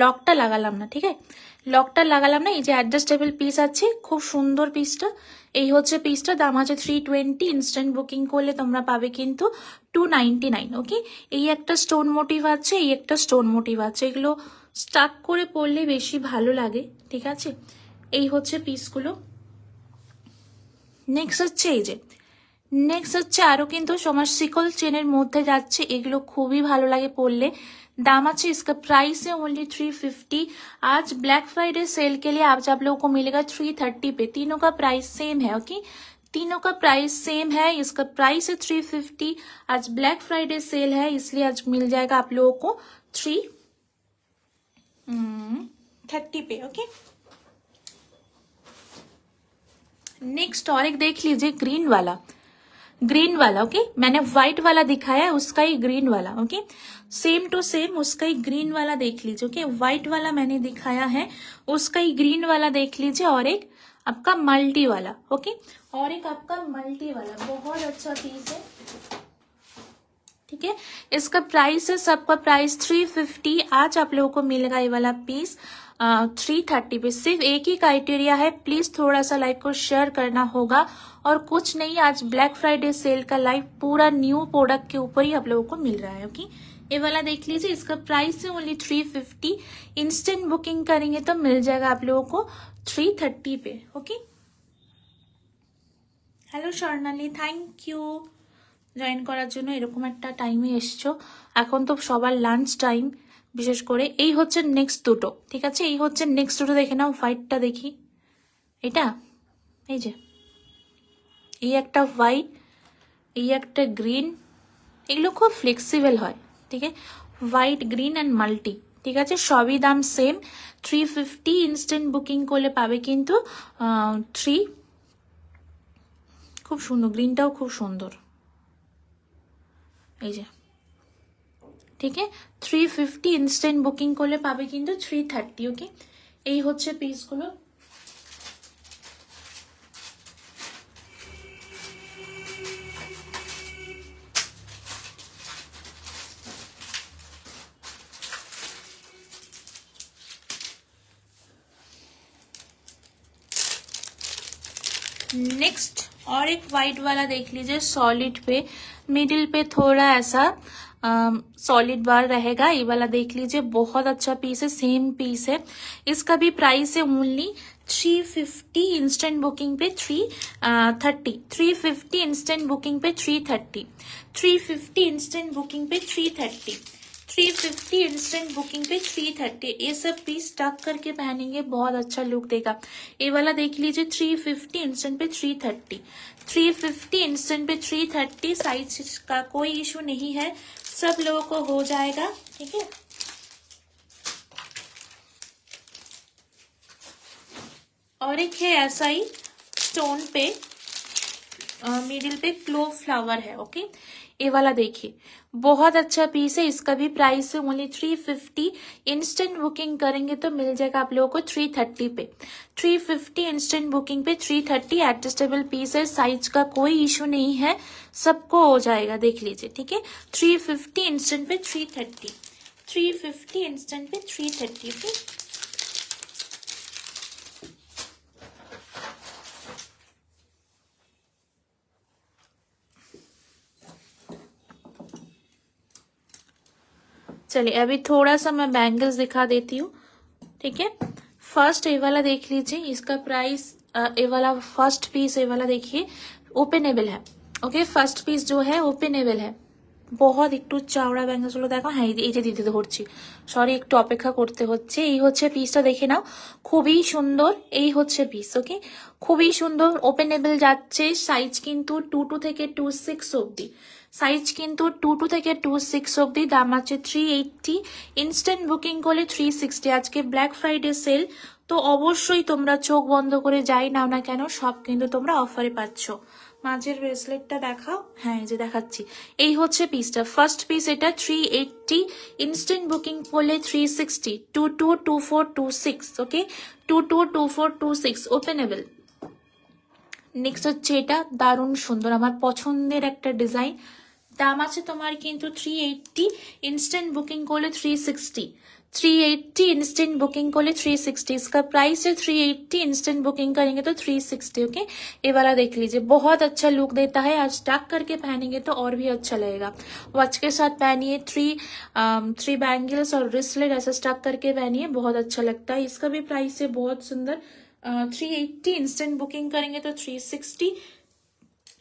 লকটা লাগালাম না, ঠিক আছে, লকটা লাগালাম না। এই যে অ্যাডজাস্টেবল পিস আছে, খুব সুন্দর পিসটা। এই হচ্ছে পিসটা, দাম আছে 320। ইনস্ট্যান্ট বুকিং করলে তোমরা পাবে কিন্তু 299। ওকে, এই একটা স্টোন মোটিভ আছে, এই একটা স্টোন মোটিভ আছে, এগুলো স্টাক করে পরলে বেশি ভালো লাগে। ঠিক আছে, এই হচ্ছে পিসগুলো। নেক্সট হচ্ছে এই যে, নেক্সট হচ্ছে আরো কিন্তু সমাজ শিকল চেনের মধ্যে যাচ্ছে, এগুলো খুবই ভালো লাগে পরলে। दाम আছে, इसका प्राइस है ओनली 350। आज ब्लैक फ्राइडे सेल के लिए आप लोगों को मिलेगा 330 पे। तीनों का प्राइस सेम है। ओके, तीनों का प्राइस सेम है, इसका प्राइस है 350। आज ब्लैक फ्राइडे सेल है, इसलिए आज मिल जाएगा आप लोगों को 330 पे। ओके, नेक्स्ट और एक देख लीजिए, ग्रीन वाला, ग्रीन वाला। ओके, मैंने व्हाइट वाला दिखाया है, उसका ही ग्रीन वाला। ओके, सेम टू सेम उसका ही ग्रीन वाला देख लीजिए। ओके, व्हाइट वाला मैंने दिखाया है, उसका ही ग्रीन वाला देख लीजिए। और एक आपका मल्टी वाला। ओके, और एक आपका मल्टी वाला, बहुत अच्छा पीस है। ठीक है, इसका प्राइस है, सबका प्राइस 350। आज आप लोगों को मिलेगा ये वाला पीस 330 पे। सिर्फ एक ही क्राइटेरिया है, प्लीज थोड़ा सा लाइक को शेयर करना होगा और कुछ नहीं। आज ब्लैक फ्राइडे सेल का लाइव पूरा न्यू प्रोडक्ट के ऊपर ही आप लोगों को मिल रहा है। ओके, ये वाला देख लीजिए, इसका प्राइस है ओनली 350। इंस्टेंट बुकिंग करेंगे तो मिल जाएगा आप लोगों को 330 पे। Okay, hello Swarnali, thank you join করার জন্য। এরকম একটা টাইমে এসছো, এখন তো সবার লাঞ্চ টাইম বিশেষ করে। এই হচ্ছে নেক্সট দুটো, ঠিক আছে, এই হচ্ছে নেক্সট দুটো। দেখে নাও, হোয়াইটটা দেখি, এটা এই যে, এই একটা হোয়াইট, এই একটা গ্রিন, এগুলো খুব ফ্লেক্সিবল হয়। ঠিক আছে, হোয়াইট, গ্রিন অ্যান্ড মাল্টি। ঠিক আছে, সবই দাম সেম 350। ইনস্ট্যান্ট বুকিং করলে পাবে কিন্তু 3। খুব সুন্দর, গ্রিনটাও খুব সুন্দর, এই যে। ঠিক আছে, 350 ইনস্ট্যান্ট বুকিং করলে পাবে কিন্তু 330। ওকে, এই হচ্ছে পিসগুলো। नेक्स्ट और एक वाइट वाला देख लीजिए, सॉलिड पे, मिडिल पे थोड़ा ऐसा सॉलिड बार रहेगा। ये वाला देख लीजिए, बहुत अच्छा पीस है, सेम पीस है। इसका भी प्राइस है ओनली 350, इंस्टेंट बुकिंग पे 330, 350 इंस्टेंट बुकिंग पे 330, 350 इंस्टेंट बुकिंग पे 330, 350 इंस्टेंट बुकिंग पे 330। ये सब पीस टक करके पहनेंगे, बहुत अच्छा लुक देगा। ये वाला देख लीजिए, 350 इंस्टेंट पे 330, 350 इंस्टेंट पे 330। साइज का कोई इशू नहीं है, सब लोगों को हो जाएगा, ठीक है। और एक है ऐसा ही स्टोन पे, मिडिल पे क्लोव फ्लावर है, ओके। ये वाला देखिए, बहुत अच्छा पीस है। इसका भी प्राइस है ओनली 350, इंस्टेंट बुकिंग करेंगे तो मिल जाएगा आप लोगों को 330 पे, 350 इंस्टेंट बुकिंग पे 330। एडजस्टेबल पीस है, साइज का कोई इशू नहीं है, सबको हो जाएगा, देख लीजिए, ठीक है। 350 इंस्टेंट पे 330, 350 इंस्टेंट पे 330 पे। चलिए अभी थोड़ा सा मैं बैंगल्स दिखा देती हूँ, ठीक है। फर्स्ट ये वाला देख लीजिए, इसका प्राइस, ये वाला फर्स्ट पीस, ये वाला देखिए ओपनेबल है, ओके। फर्स्ट पीस जो है ओपनेबल है, बहुत একটু চাওড়া ব্যাঙ্গেলস গুলো দেখো। হ্যাঁ এই যে দিতে ধরছি, সরি একটু অপেক্ষা করতে হচ্ছে। এই হচ্ছে পিসটা, দেখে নাও, খুবই সুন্দর। এই হচ্ছে পিস, ওকে, খুবই সুন্দর। ওপেনেবল যাচ্ছে, সাইজ কিন্তু 22 থেকে 26 অবধি, সাইজ কিন্তু 22 থেকে 26 অবধি। দাম আছে 380, ইনস্ট্যান্ট বুকিং করলে 360। আজকে ব্ল্যাক ফ্রাইডে সেল, তো অবশ্যই তোমরা চোখ বন্ধ করে যাই নাও না কেন, সব কিন্তু তোমরা অফারে পাচ্ছ। মাঝের ব্রেসলেটটা দেখাও, হ্যাঁ এই যে দেখাচ্ছি। এই হচ্ছে পিসটা, ফার্স্ট পিস এটা 380, ইনস্ট্যান্ট বুকিং করলে 360, 222426, ওকে, 222426 ওপেনেবল। নেক্সট হচ্ছে এটা, দারুণ সুন্দর, আমার পছন্দের একটা ডিজাইন। দাম আছে তোমার কিন্তু 380, ইনস্ট্যান্ট বুকিং করলে 360, 380 इंस्टेंट बुकिंग को ले 360। इसका प्राइस है 380, इंस्टेंट बुकिंग करेंगे तो 360, ओके। ये वाला देख लीजिए, बहुत अच्छा लुक देता है। आज टक करके पहनेंगे तो और भी अच्छा लगेगा। वॉच के साथ पहनिए, थ्री बैंगल्स और रिस्लेट ऐसा स्टक करके पहनिए, बहुत अच्छा लगता है। इसका भी प्राइस है बहुत सुंदर, 380, इंस्टेंट बुकिंग करेंगे तो 360।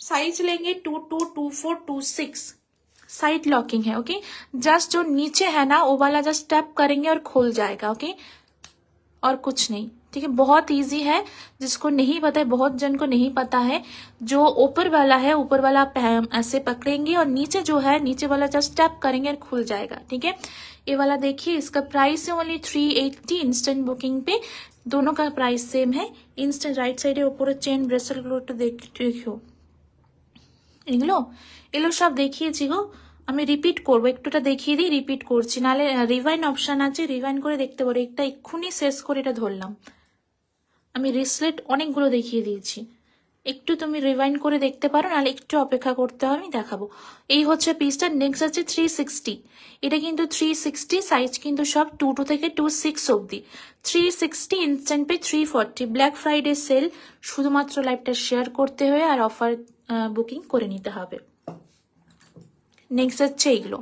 साइज लेंगे 222426, साइड लॉकिंग है, ओके। जस्ट जो नीचे है ना वो वाला जस्ट टैप करेंगे और खुल जाएगा, ओके, और कुछ नहीं, ठीक है। बहुत इजी है, जिसको नहीं पता है, बहुत जन को नहीं पता है। जो ऊपर वाला है, ऊपर वाला ऐसे पकड़ेंगे और नीचे जो है, नीचे वाला जस्ट टैप करेंगे और खुल जाएगा, ठीक है। ये वाला देखिए, इसका प्राइस है ओनली 380, इंस्टेंट बुकिंग पे। दोनों का प्राइस सेम है। इंस्टेंट राइट साइडे ऊपर चेन ब्रेसलेट गुलो देखियो, এগুলো এগুলো সব দেখিয়েছি গো, আমি রিপিট করবো, একটুটা দেখিয়ে দিই, রিপিট করছি, নাহলে রিভাইন অপশন আছে, রিভাইন করে দেখতে পারো। একটা এক্ষুনি শেষ করে এটা ধরলাম, আমি রিসলেট অনেকগুলো দেখিয়ে দিয়েছি, একটু তুমি রিভাইন করে দেখতে পারো, নাহলে একটু অপেক্ষা করতে হবে, আমি দেখাবো। এই হচ্ছে পিসটা। নেক্সট আছে 360, এটা কিন্তু 360, সাইজ কিন্তু সব 22 থেকে 26 অবধি, 360 instant pay 340। Black Friday sale, শুধুমাত্র লাইভটা শেয়ার করতে হবে আর অফার বুকিং করে নিতে হবে। নেক্সট হচ্ছে এইগুলো,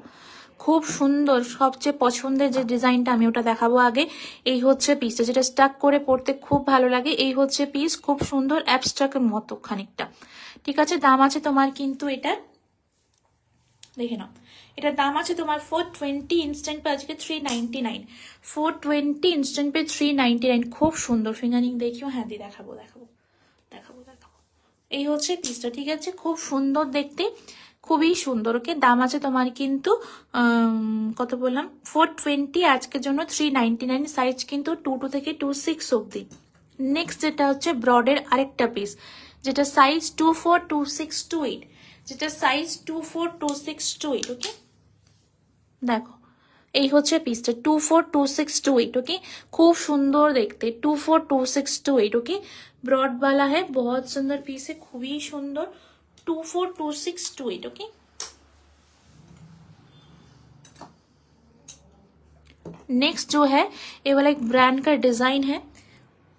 খুব সুন্দর, সবচেয়ে পছন্দের যে ডিজাইনটা আমি ওটা দেখাবো আগে। এই হচ্ছে পিসটা, যেটা স্টাক করে পড়তে খুব ভালো লাগে। এই হচ্ছে পিস, খুব সুন্দর, অ্যাবস্ট্রাক্টের মতো খানিকটা, ঠিক আছে। দাম আছে তোমার কিন্তু এটা, দেখে নাও, এটার দাম আছে তোমার 420, ইনস্ট্যান্ট পে আজকে 399, 420 ইনস্ট্যান্ট পে 399। খুব সুন্দর ফিঙ্গারিং দেখিও, হ্যাঁ দিয়ে দেখাবো দেখাবো দেখাবো দেখাবো। এই হচ্ছে পিসটা, ঠিক আছে, খুব সুন্দর দেখতে, খুবই সুন্দর, ওকে। দাম আছে তোমার কিন্তু কত বললাম, 420, আজকের জন্য 399। সাইজ কিন্তু 22 থেকে 26 অবধি। নেক্সট যেটা হচ্ছে ব্রডের আরেকটা পিস, যেটা সাইজ 242628, যেটা সাইজ 242628, ওকে। দেখো এই হচ্ছে পিসটা, 242628, ओके। खूब सुंदर देखते, 242628, ओके। ब्रॉड वाला है, बहुत सुंदर पीस है, खूब ही सुंदर, 242628, ओके। नेक्स्ट जो है ये वाला एक ब्रांड का डिजाइन है,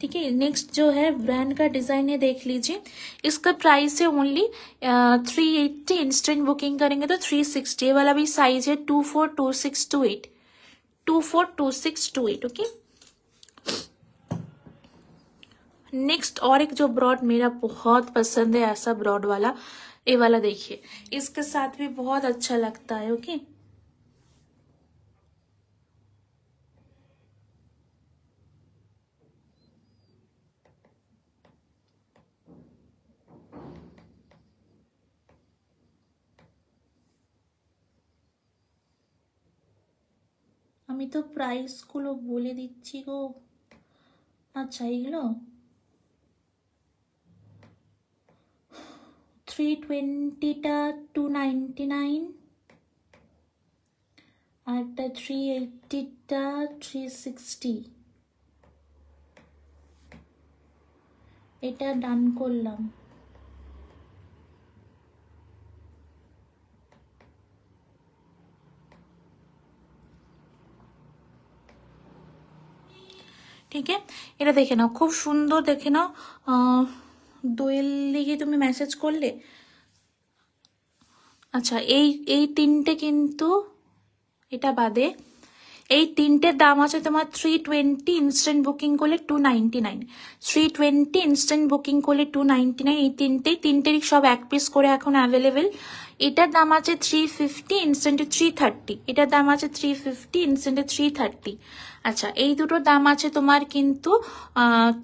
ठीक है। नेक्स्ट जो है ब्रांड का डिजाइन है, देख लीजिए। इसका प्राइस है ओनली 380। इंस्टेंट बुकिंग करेंगे तो 360। वाला भी साइज है 242628, 242628। ओके। नेक्स्ट और एक जो ब्रॉड मेरा बहुत पसंद है, ऐसा ब्रॉड वाला, ये वाला देखिए, इसके साथ भी बहुत अच्छा लगता है। ओके। আমি তো প্রাইসগুলো বলে দিচ্ছি গো। আচ্ছা, এগুলো 320টা 299, আরটা 380টা 360। এটা ডান করলাম। ঠিক আছে, এটা দেখে নাও, খুব সুন্দর দেখে নাও। দোয়েল লিখে তুমি মেসেজ করলে। আচ্ছা, এই তিনটে কিন্তু এটা বাদে এই তিনটের দাম আছে তোমার 320। ইনস্ট্যান্ট বুকিং করলে 299, 320 ইনস্ট্যান্ট বুকিং করলে 299। এই তিনটেরই সব এক পিস করে এখন অ্যাভেলেবেল। এটার দাম আছে 350, ইনস্ট্যান্টে 330। এটার দাম আছে 350, ইনস্ট্যান্টে 330। আচ্ছা, এই দুটোর দাম আছে তোমার কিন্তু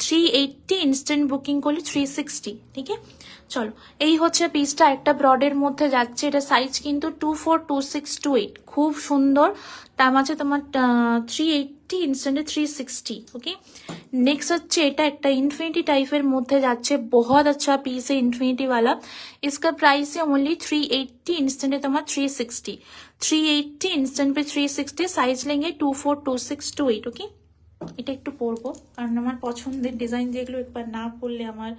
380, ইনস্ট্যান্ট বুকিং করলে 360। ঠিক আছে, চলো। এই হচ্ছে পিসটা, একটা ব্রডের মধ্যে যাচ্ছে। এটা সাইজ কিন্তু 242628, খুব সুন্দর। দাম আছে তোমার 380, ইনস্ট্যান্টে 360। ওকে। नेक्स्ट হচ্ছে এটা একটা ইনফিনিটি টাইপের মধ্যে যাচ্ছে, बहुत अच्छा पीस है इन्फिनिटी वाला। इसका प्राइस है ओनली 380, इंस्टेंट है तुम्हारा 360। 380 इंस्टेंट पे 360, साइज लेंगे 242628। ओके। এটা একটু পরবো কারণ আমার পছন্দের ডিজাইন যেগুলো একবার না পরলে আমার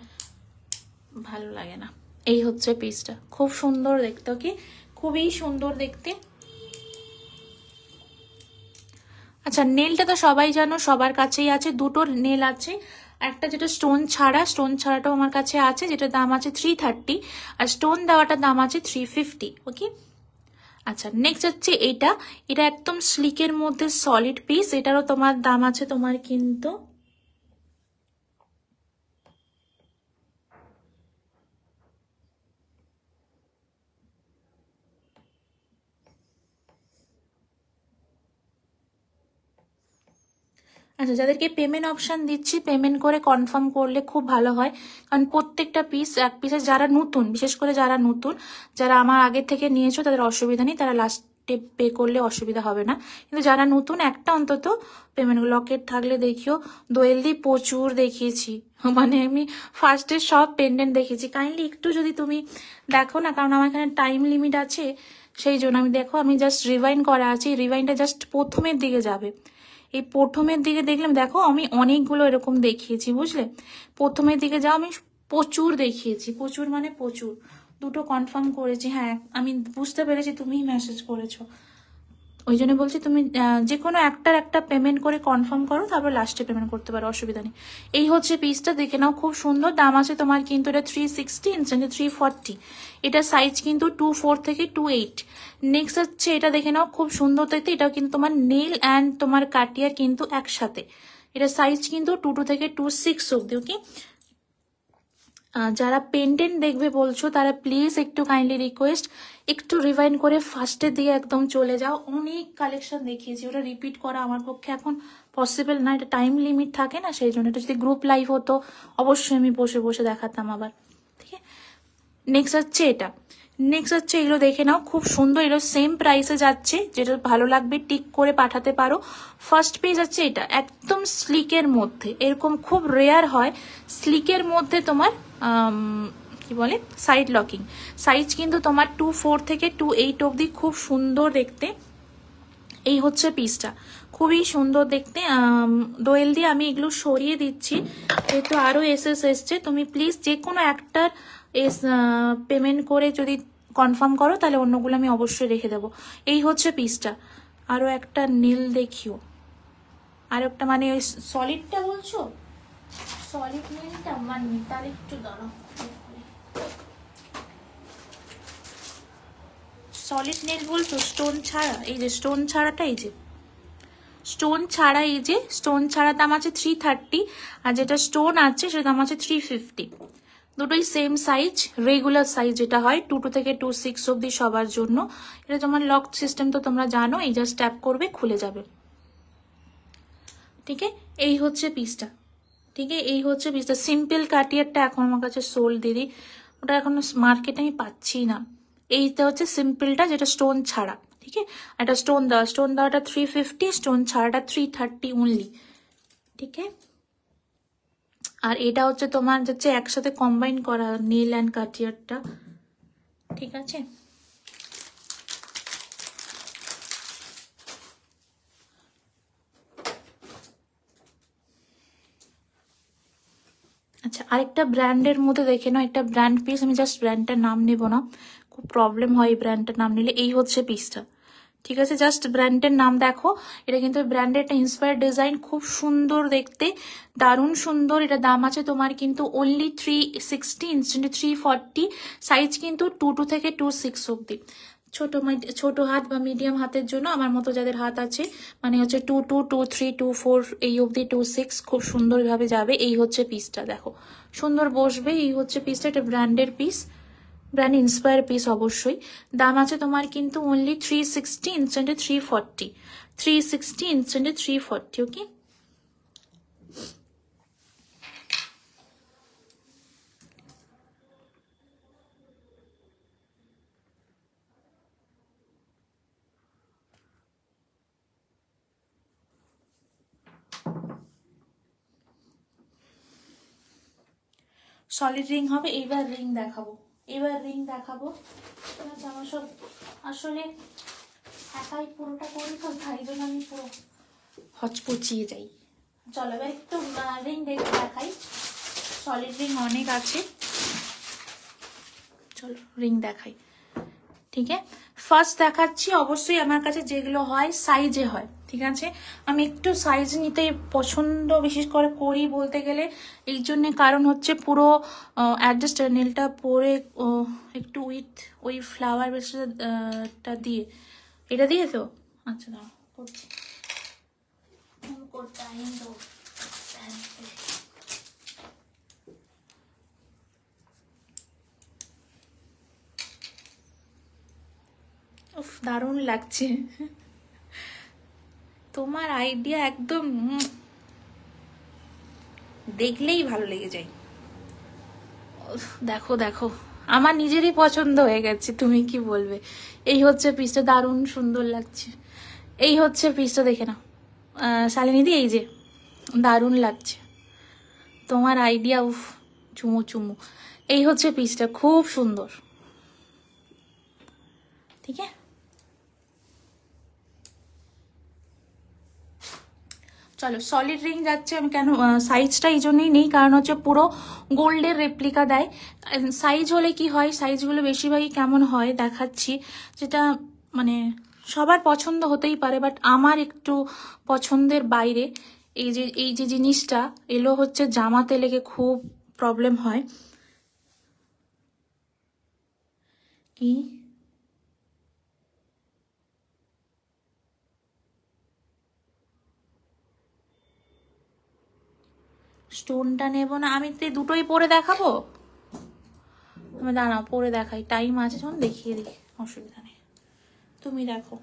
ভালো লাগে না। এই হচ্ছে পিসটা, খুব সুন্দর দেখতে। ওকে, খুবই সুন্দর দেখতে। আচ্ছা, নেলটা তো সবাই জানো, সবার কাছেই আছে। দুটো নেল আছে, একটা যেটা স্টোন ছাড়াটাও আমার কাছে আছে, যেটা দাম আছে 330, আর স্টোন দেওয়াটার দাম আছে 350। ওকে। আচ্ছা, নেক্সট হচ্ছে এটা একদম স্লিকের মধ্যে সলিড পিস। এটারও তোমার দাম আছে তোমার কিন্তু আচ্ছা, যাদেরকে পেমেন্ট অপশন দিচ্ছি, পেমেন্ট করে কনফার্ম করলে খুব ভালো হয়, কারণ প্রত্যেকটা পিস এক পিসে, যারা নতুন, বিশেষ করে যারা নতুন, যারা আমার আগে থেকে নিয়েছো তাদের অসুবিধা নেই, তারা লাস্টে পে করলে অসুবিধা হবে না। কিন্তু যারা নতুন, একটা অন্তত পেমেন্ট। লকেট থাকলে দেখিও, দোয়েলদি প্রচুর দেখিয়েছি, মানে আমি ফার্স্টে সব পেন্ডেন্ট দেখেছি। কাইন্ডলি একটু যদি তুমি দেখো না, কারণ আমার এখানে টাইম লিমিট আছে, সেই জন্য আমি দেখো, আমি জাস্ট রিভাইন্ড করা আছে। রিভাইন্ডটা জাস্ট প্রথমের দিকে যাবে। এই প্রথমের দিকে দেখলাম, দেখো আমি অনেকগুলো এরকম দেখিয়েছি, বুঝলে। প্রথমের দিকে যাও, আমি প্রচুর দেখিয়েছি, প্রচুর মানে প্রচুর। দুটো কনফার্ম করেছি। হ্যাঁ, আমি বুঝতে পেরেছি তুমিই মেসেজ করেছো, ওই জন্য বলছি তুমি যে কোনো একটা পেমেন্ট করে কনফার্ম করো, তারপর লাস্টে পেমেন্ট করতে পারো, অসুবিধা নেই। এই হচ্ছে পিসটা, দেখে নাও, খুব সুন্দর। দাম আছে তোমার কিন্তু এটা 360, ইনস্ট্যান্টে 340। এটা সাইজ কিন্তু 24 থেকে 28। নেক্সট হচ্ছে এটা, দেখে নাও, খুব সুন্দর দেখতে। এটাও কিন্তু তোমার নেল অ্যান্ড তোমার কাটিয়ার কিন্তু একসাথে। এটা সাইজ কিন্তু 22 থেকে 26 অব্দি। ওকে। যারা পেন্ডেন্ট দেখবে বলছো, তারা প্লিজ একটু কাইন্ডলি রিকোয়েস্ট, একটু রিভাইন্ড করে ফার্স্টের দিকে একদম চলে যাও। অনেক কালেকশন দেখিয়েছি, ওটা রিপিট করা আমার পক্ষে এখন পসিবল না, এটা টাইম লিমিট থাকে না, সেই জন্য। এটা যদি গ্রুপ লাইভ হতো অবশ্যই আমি বসে বসে দেখাতাম আবার। ঠিক আছে, নেক্সট হচ্ছে এটা। নেক্সট হচ্ছে এগুলো দেখে নাও, খুব সুন্দর। এগুলো সেম প্রাইসে যাচ্ছে, যেটা ভালো লাগবে টিক করে পাঠাতে পারো। ফার্স্ট পেজ আছে এটা, একদম স্লিকের মধ্যে, এরকম খুব রেয়ার হয় স্লিকের মধ্যে তোমার কি বলে সাইড লকিং। সাইজ কিন্তু তোমার 24 থেকে 28 অব্দি, খুব সুন্দর দেখতে। এই হচ্ছে পিসটা, খুবই সুন্দর দেখতে। দোয়েল দিয়ে আমি এগুলো সরিয়ে দিচ্ছি, যেহেতু আরো এসএস এসছে। তুমি প্লিজ যে কোনো একটার পেমেন্ট করে যদি কনফার্ম করো, তাহলে অন্যগুলো আমি অবশ্যই রেখে দেবো। এই হচ্ছে পিসটা। আরো একটা নীল দেখিও, আর একটা, মানে ওই সলিডটা বলছো, সলিড নেলটা আমার নেই, তার একটু দাঁড়াও। সলিড নেল বলছো স্টোন ছাড়া? এই যে স্টোন ছাড়াটা, এই যে স্টোন ছাড়া, এই যে স্টোন ছাড়া দাম আছে 330, আর যেটা স্টোন আছে সেটা দাম আছে 350। দুটোই সেম সাইজ, রেগুলার সাইজ যেটা হয় 2 থেকে 26 অব্দি সবার জন্য। এটা তোমার লক সিস্টেম তো তোমরা জানো, এই জাস্ট ট্যাপ করবে খুলে যাবে। ঠিক আছে, এই হচ্ছে পিসটা। ঠিক আছে, এই হচ্ছে পিসটা। সিম্পল কাটিয়ারটা এখন আমার কাছে সোল দিদি, ওটা এখন মার্কেটে আমি পাচ্ছি না। এইটা হচ্ছে সিম্পলটা যেটা স্টোন ছাড়া। ঠিক আছে, এটা স্টোন দেওয়াটা 350, স্টোন ছাড়াটা 330 অনলি। ঠিক আছে, আর এটা হচ্ছে তোমার যাচ্ছে একসাথে কম্বাইন করা নেল অ্যান্ড কাটিয়ারটা। ঠিক আছে, আচ্ছা আরেকটা ব্র্যান্ডের মধ্যে দেখে নাও, একটা ব্র্যান্ড পিস, আমি জাস্ট ব্র্যান্ডটার নাম নেব না, খুব প্রবলেম হয় এই ব্র্যান্ডটার নাম নিলে। এই হচ্ছে পিসটা। ঠিক আছে, জাস্ট ব্র্যান্ডের নাম দেখো, এটা কিন্তু ব্র্যান্ডের একটা ইন্সপায়ার ডিজাইন, খুব সুন্দর দেখতে, দারুণ সুন্দর। এটা দাম আছে তোমার কিন্তু অনলি 360 ইনস্ট্যান্ট 340, সাইজ কিন্তু 2 থেকে 26 অব্দি। ছোট হাত বা মিডিয়াম হাতের জন্য, আমার মতো যাদের হাত আছে, মানে হচ্ছে 22, 23, 24 এই অব্দি 26 খুব সুন্দরভাবে যাবে। এই হচ্ছে পিসটা, দেখো সুন্দর বসবে। এই হচ্ছে পিসটা, এটা ব্র্যান্ডের পিস, ব্র্যান্ড ইন্সপায়ার পিস অবশ্যই। দাম আছে তোমার কিন্তু অনলি 360 ইনস্ট্যান্টে 340, 360 ইনস্ট্যান্টে 340। ওকে, সলিড রিং হবে। এইবার রিং দেখাবো, আমার সব আসলে একাই পুরোটা করি তো, তাই জন্য আমি পুরো হচপচিয়ে যাই। চলো এবার একটু রিং দেখাই। সলিড রিং অনেক আছে, চলো রিং দেখাই। ঠিক আছে, ফার্স্ট দেখাচ্ছি অবশ্যই আমার কাছে যেগুলো হয় সাইজে হয়। ঠিক আছে, আমি একটু সাইজ নিতে পছন্দ বিশেষ করে করি বলতে গেলে, এই জন্যে কারণ হচ্ছে পুরো অ্যাডজাস্ট নেলটা পরে একটু উইথ ওই ফ্লাওয়ার বেসটা দিয়ে, এটা দিয়ে তো আচ্ছা দাঁড়াও করছি। উফ দারুণ লাগছে, তোমার আইডিয়া একদম দেখলেই ভালো লেগে যায়। দেখো দেখো, আমার নিজেরই পছন্দ হয়ে গেছে, তুমি কি বলবে। এই হচ্ছে পিসটা, দারুণ সুন্দর লাগছে। এই হচ্ছে পিসটা, দেখে নাও শালিনীদি, এই যে দারুণ লাগছে তোমার আইডিয়া, উফ চুমু চুমু। এই হচ্ছে পিসটা, খুব সুন্দর। ঠিক আছে, চলো সলিড রিং যাচ্ছে। আমি কেন সাইজটা এই জন্যই নেই, কারণ হচ্ছে পুরো গোল্ডের রেপ্লিকা দেয়। সাইজ হলে কি হয়, সাইজগুলো বেশিরভাগই কেমন হয় দেখাচ্ছি, যেটা মানে সবার পছন্দ হতেই পারে, বাট আমার একটু পছন্দের বাইরে। এই যে জিনিসটা এলো হচ্ছে জামাতে লেগে খুব প্রবলেম হয়। কি স্টোনটা নেব না, আমি তো দুটোই পরে দেখাবো। আমি দাঁড়াও পরে দেখাই, টাইম আছে যখন দেখিয়ে দিই, অসুবিধা নেই। তুমি দেখো,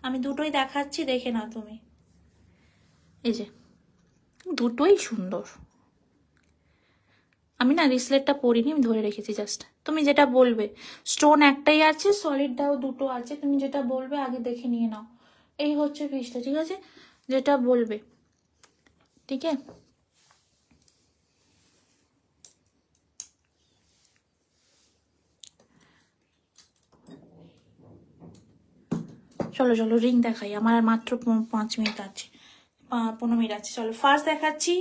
আমি দুটোই দেখাচ্ছি, দেখে নাও তুমি। এই যে দুটোই সুন্দর। আমি না রিসলেটটা পরিনি, আমি ধরে রেখেছি জাস্ট। তুমি যেটা বলবে, স্টোন একটাই আছে, সলিডটাও দুটো আছে, তুমি যেটা বলবে আগে দেখে নিয়ে নাও। এই হচ্ছে পিসটা, ঠিক আছে, যেটা বলবে। ঠিক আছে, চলো চলো রিং দেখাই, আমার আর মাত্র 5 মিনিট আছে, 15 মিনিট আছে। চলো ফার্স্ট দেখাচ্ছি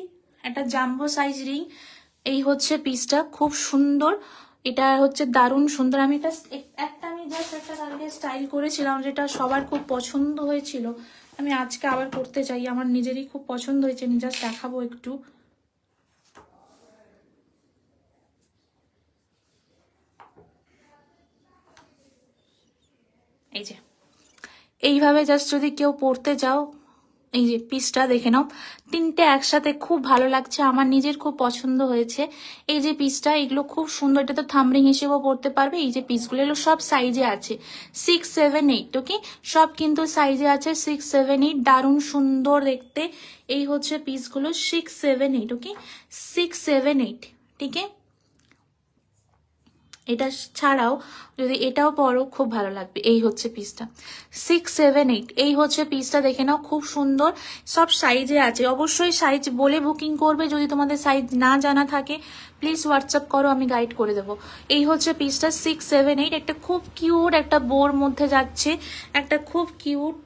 একটা জাম্বো সাইজ রিং। এই হচ্ছে পিসটা, খুব সুন্দর, এটা হচ্ছে দারুণ সুন্দর। আমি আমি জাস্ট একটা কালকে স্টাইল করেছিলাম, যেটা সবার খুব পছন্দ হয়েছিল, আমি আজকে আবার করতে চাই, আমার নিজেরই খুব পছন্দ হয়েছে, আমি জাস্ট দেখাবো একটু। এই যে এইভাবে জাস্ট যদি কেউ পড়তে যাও, এই যে পিসটা দেখে নাও, তিনটে একসাথে খুব ভালো লাগছে, আমার নিজের খুব পছন্দ হয়েছে। এই যে পিসটা, এগুলো খুব সুন্দর, এটা তো থামরিং হিসেবেও পড়তে পারবে। এই যে পিসগুলো, এগুলো সব সাইজে আছে 6, 7, 8, ওকে, সব কিন্তু সাইজে আছে 6, 7, 8, দারুণ সুন্দর দেখতে। এই হচ্ছে পিসগুলো 6, 7, 8, ওকে, 6, 7, 8, ঠিক আছে। এটা ছাড়াও যদি এটাও পরো খুব ভালো লাগবে। এই হচ্ছে পিসটা 6, 7, 8, এই হচ্ছে পিসটা দেখে নাও, খুব সুন্দর, সব সাইজে আছে। অবশ্যই সাইজ বলে বুকিং করবে, যদি তোমাদের সাইজ না জানা থাকে প্লিজ হোয়াটসঅ্যাপ করো, আমি গাইড করে দেবো। এই হচ্ছে পিসটা 6, 7, 8, একটা খুব কিউট একটা বোর মধ্যে যাচ্ছে, একটা খুব কিউট,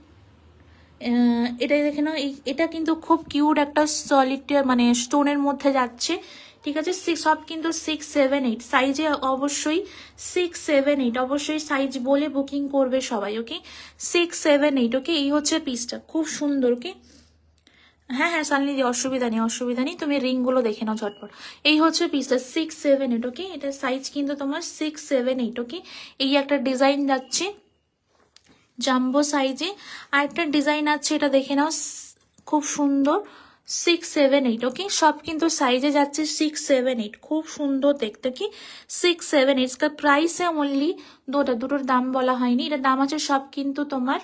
এটা দেখে নাও, এটা কিন্তু খুব কিউট একটা সলিটার মানে স্টোনের মধ্যে যাচ্ছে, ঠিক আছে। সব কিন্তু 6, 7, 8 সাইজে, অবশ্যই 6, 7, 8 অবশ্যই সাইজ বলে বুকিং করবে সবাই, ওকে, 6, 7, 8, ওকে। এই হচ্ছে পিসটা, খুব সুন্দর, ওকে। হ্যাঁ হ্যাঁ সানলিদি, অসুবিধা নেই, অসুবিধা নেই, তুমি রিংগুলো দেখে নাও ঝটপট। এই হচ্ছে পিসটা 6, 7, 8, ওকে, এটা সাইজ কিন্তু তোমার 6, 7, 8, ওকে। এই একটা ডিজাইন যাচ্ছে জাম্বো সাইজে, আর একটা ডিজাইন আছে, এটা দেখে নাও, খুব সুন্দর 6, 7, 8, ওকে, সব কিন্তু সাইজে যাচ্ছে 6, 7, 8, খুব সুন্দর দেখতে, কি 6, 7, 8 का प्राइस है ओनली, দুটোর দাম বলা হয়নি, এটা দাম আছে সব কিন্তু তোমার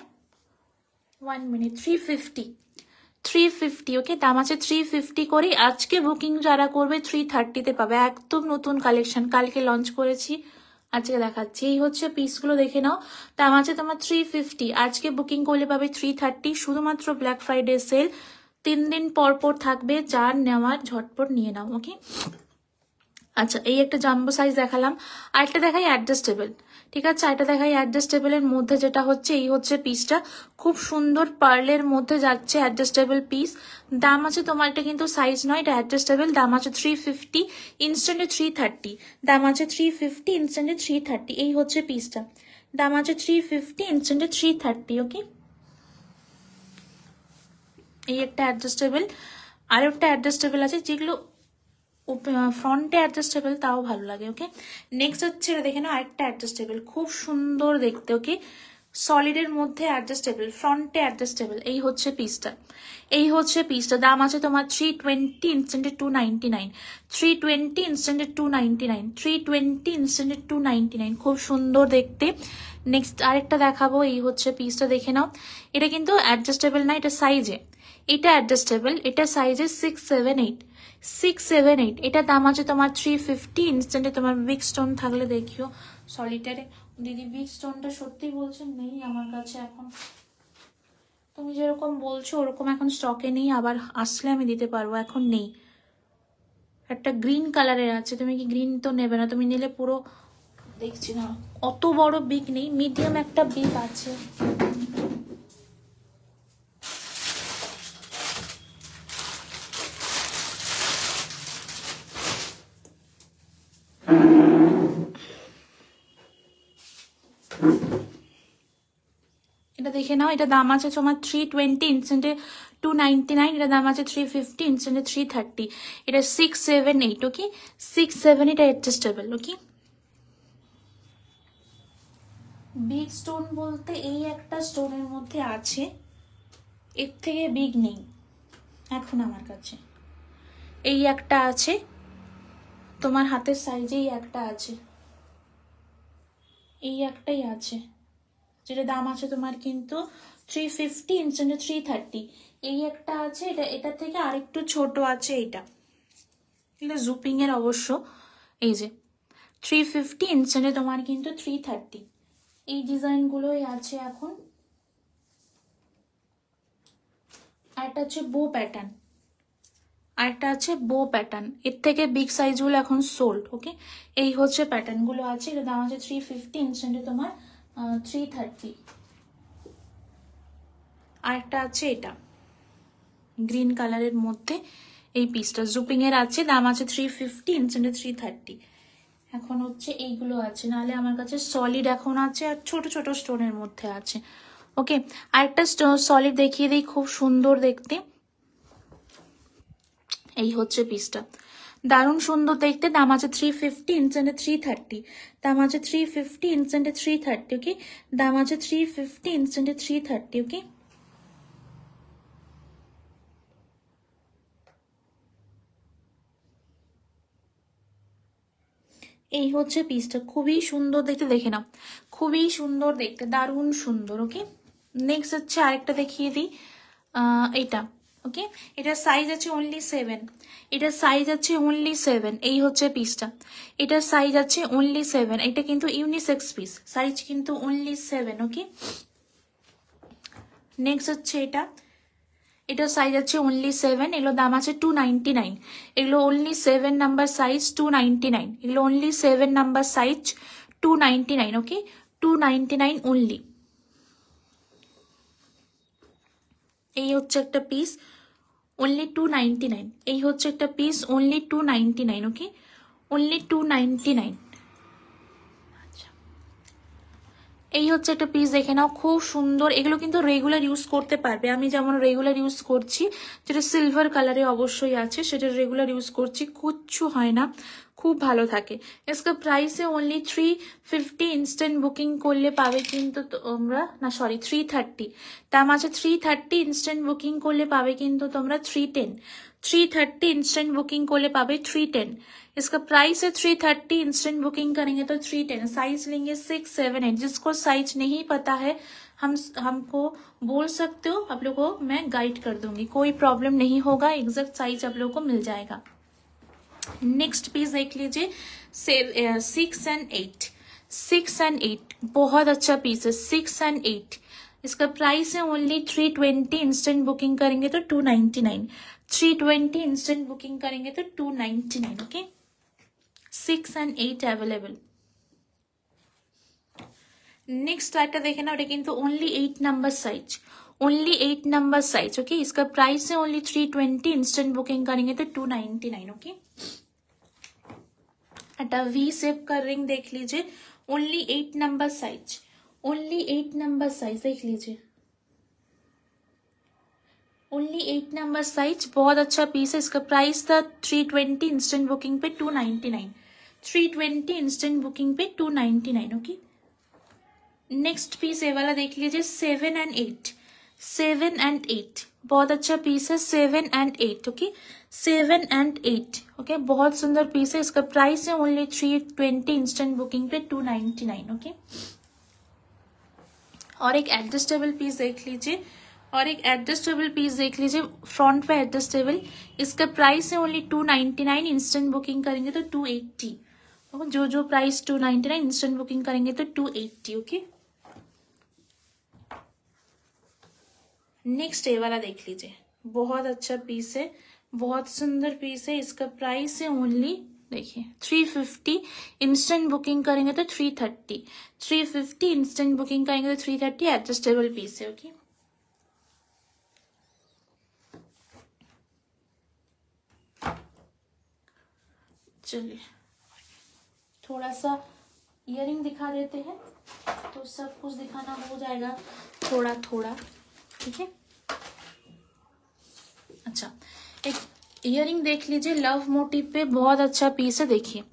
1 মিনিট 350, ওকে, দাম আছে 350 করে। আজকে বুকিং যারা করবে 330-তে পাবে, একদম নতুন কালেকশন, কালকে লঞ্চ করেছি, আজকে দেখাচ্ছি। এই হচ্ছে পিসগুলো দেখে নাও, দাম আছে তোমার 350, আজকে বুকিং করলে পাবে 330, শুধুমাত্র ব্ল্যাক ফ্রাইডে সেল, 3 দিন পর পর থাকবে, যার নেওয়ার ঝটপট নিয়ে নাও, ওকে। আচ্ছা, এই একটা জাম্বো সাইজ দেখালাম, আর একটা দেখাই অ্যাডজাস্টেবল, ঠিক আছে, এটা দেখাই অ্যাডজাস্টেবলের মধ্যে, যেটা হচ্ছে এই হচ্ছে পিসটা, খুব সুন্দর পার্লের মধ্যে যাচ্ছে, অ্যাডজাস্টেবল পিস, দাম আছে তোমার, এটা কিন্তু সাইজ নয়, এটা অ্যাডজাস্টেবল, দাম আছে 350, ইনস্ট্যান্টে 330, দাম আছে 350, ইনস্ট্যান্টে 330, এই হচ্ছে পিসটা, দাম আছে 350, ইনস্ট্যান্টে 330, ওকে। এই একটা অ্যাডজাস্টেবল, আর একটা অ্যাডজাস্টেবল আছে, যেগুলো ফ্রন্টে অ্যাডজাস্টেবল, তাও ভালো লাগে, ওকে। নেক্সট হচ্ছে এটা দেখে না, আরেকটা অ্যাডজাস্টেবল, খুব সুন্দর দেখতে, ওকে, সলিডের মধ্যে অ্যাডজাস্টেবল, ফ্রন্টে অ্যাডজাস্টেবল, এই হচ্ছে পিসটা, এই হচ্ছে পিসটা, দাম আছে তোমার 320, ইনস্ট্যান্টে 299, 320, ইনস্ট্যান্টে 299, 320, ইনস্ট্যান্টে 299, খুব সুন্দর দেখতে। নেক্সট আরেকটা দেখাবো, এই হচ্ছে পিসটা দেখে নাও, এটা কিন্তু অ্যাডজাস্টেবল না, এটা সাইজে, এটা অ্যাডজাস্টেবল, এটা সাইজে 6, 7, 8, 6, 7, 8, এটা দাম আছে তোমার 350, ইনস্ট্যান্টে তোমার বিগ স্টোন থাকলে দেখিও, সলিটারে দিদি বিগ স্টোনটা সত্যি বলছেন নেই আমার কাছে এখন, তুমি যেরকম বলছো ওরকম এখন স্টকে নেই, আবার আসলে আমি দিতে পারবো, এখন নেই। একটা গ্রিন কালারের আছে, তুমি কি গ্রিন তো নেবে না, তুমি নিলে পুরো, দেখছি না, অত বড় বিগ নেই, মিডিয়াম একটা বিগ আছে। এটা দেখে নাও, এটা দাম আছে তোমার 320, ইনস্ট্যান্টে 299, এটা দাম আছে 350, ইনস্ট্যান্টে 330, এটা 6, 7, 8, ওকে, 6, 7, 8 অ্যাডজাস্টেবল, ওকে। বিগ স্টোন বলতে এই একটা স্টোনের মধ্যে আছে, এর থেকে বিগ নেই এখন আমার কাছে, এই একটা আছে তোমার হাতের সাইজেই একটা আছে, এই একটাই আছে, যেটা দাম আছে তোমার কিন্তু 350, ইনস্ট্যান্টে 330, এই একটা আছে, এটা থেকে আরেকটু ছোট আছে, এটা জুপিং এর অবশ্য, এই যে 350, ইনস্ট্যান্টে তোমার কিন্তু 330, এই ডিজাইন গুলোই আছে এখন। আরেকটা হচ্ছে বো প্যাটার্ন, আরেকটা আছে বো প্যাটার্ন, এর থেকে বিগ সাইজ গুলো এখন সোল্ড, ওকে। এই হচ্ছে প্যাটার্ন গুলো আছে, এটা দাম আছে 350, ইনস্ট্যান্টে তোমার 330। আরেকটা আছে এটা গ্রিন কালারের মধ্যে, এই পিসটা জুপিং এর আছে, দাম আছে 350, ইনস্ট্যান্টে 330। এখন হচ্ছে এইগুলো আছে, নাহলে আমার কাছে সলিড এখন আছে, আর ছোট ছোট স্টোনের মধ্যে আছে, ওকে, আরেকটা সলিড দেখিয়ে দিই, খুব সুন্দর দেখতে। এই হচ্ছে পিসটা, দারুণ সুন্দর দেখতে। দাম আছে 350, ইনস্ট্যান্টে 330। দাম আছে 350, ইনস্ট্যান্টে 330। ওকে, দাম আছে 350, ইনস্ট্যান্টে 330। ওকে, এই হচ্ছে পিসটা, খুবই সুন্দর দেখতে, দেখে নাও, খুবই সুন্দর দেখতে, দারুণ সুন্দর। ওকে, নেক্সট হচ্ছে আরেকটা দেখিয়ে দিই, এইটা। ওকে, এটার সাইজ আছে অনলি 7, এটার সাইজ আছে অনলি 7। এই হচ্ছে পিসটা, এটার সাইজ আছে অনলি 7। এটা কিন্তু ইউনিসেক্স পিস, সাইজ কিন্তু অনলি 7। ওকে, নেক্সট হচ্ছে এটা, এটার সাইজ আছে অনলি 7। এগুলো দাম আছে 299। এগুলো অনলি 7 নাম্বার সাইজ 299। এগুলো অনলি 7 নাম্বার সাইজ 299। ওকে, 299 অনলি। এই হচ্ছে একটা পিস অনলি 299। এই হচ্ছে একটা পিস অনলি 299। ওকে, অনলি 299। এই হচ্ছে একটা পিস, দেখে নাও, খুব সুন্দর। এগুলো কিন্তু রেগুলার ইউজ করতে পারবে, আমি যেমন রেগুলার ইউজ করছি, যেটা সিলভার কালারে অবশ্যই আছে, সেটা রেগুলার ইউজ করছি, কিচ্ছু হয় না, খুব ভালো থাকে। इसका প্রাইস অনলি 350। ইনস্ট্যান্ট বুকিং করলে পাবে কিন্তু তোমরা, না সরি 330। দাম আছে 330, ইনস্ট্যান্ট বুকিং করলে পাবে কিন্তু তোমরা 310। 330 इंस्टेंट बुकिंग को ले पावे 310। इसका प्राइस है 330, इंस्टेंट बुकिंग करेंगे तो 310। साइज लेंगे 6, 7, 8। जिसको साइज नहीं पता है हमको बोल सकते हो, आप लोगों को मैं गाइड कर दूंगी, कोई प्रॉब्लम नहीं होगा, एग्जैक्ट साइज आप लोगों को मिल जाएगा। नेक्स्ट पीस देख लीजिए, 6 and 8। 6 and 8 बहुत अच्छा पीस है, 6 and 8। इसका प्राइस है ओनली 320। इंस्टेंट बुकिंग करेंगे तो 299। 320 इंस्टेंट बुकिंग करेंगे तो 299। Okay, 6 and 8 available. नेक्स्ट आइटा देखे ना, किंतु only 8 number size, only 8 number size. Okay, इसका प्राइस है ओनली 320। इंस्टेंट बुकिंग करेंगे तो 299। ओके, अटा वी शेप का रिंग देख लीजिए, only 8 number size, only 8 number size देख लीजिए, ओनली 8 नंबर साइज, बहुत अच्छा पीस है। इसका प्राइस था 320, इंस्टेंट बुकिंग पे 299। 320 इंस्टेंट बुकिंग पे 299। ओके, नेक्स्ट पीस ये वाला देख लीजिए, 7 and 8। 7 and 8 बहुत अच्छा पीस है, 7 and 8। Okay, 7 and 8। ओके, बहुत सुंदर पीस है। इसका प्राइस है ओनली 320, इंस्टेंट बुकिंग पे 299। ओके, और एक एडजस्टेबल पीस देख लीजिए, और एक एडजस्टेबल पीस देख लीजिए, फ्रंट पे एडजस्टेबल। इसका प्राइस है ओनली 299। इंस्टेंट बुकिंग करेंगे तो 280। जो प्राइस 299, इंस्टेंट बुकिंग करेंगे तो 280। ओके, नेक्स्ट ये वाला देख लीजिए, बहुत अच्छा पीस है, बहुत सुंदर पीस है। इसका प्राइस है ओनली, देखिए 350। इंस्टेंट बुकिंग करेंगे तो 330। 350 इंस्टेंट बुकिंग करेंगे तो 330। एडजस्टेबल पीस है। ओके, चलिए थोड़ा सा इयरिंग दिखा देते हैं, तो सब कुछ दिखाना हो जाएगा थोड़ा थोड़ा, ठीक है। अच्छा, एक इयरिंग देख लीजिए, लव मोटिव पे, बहुत अच्छा पीस है। देखिए,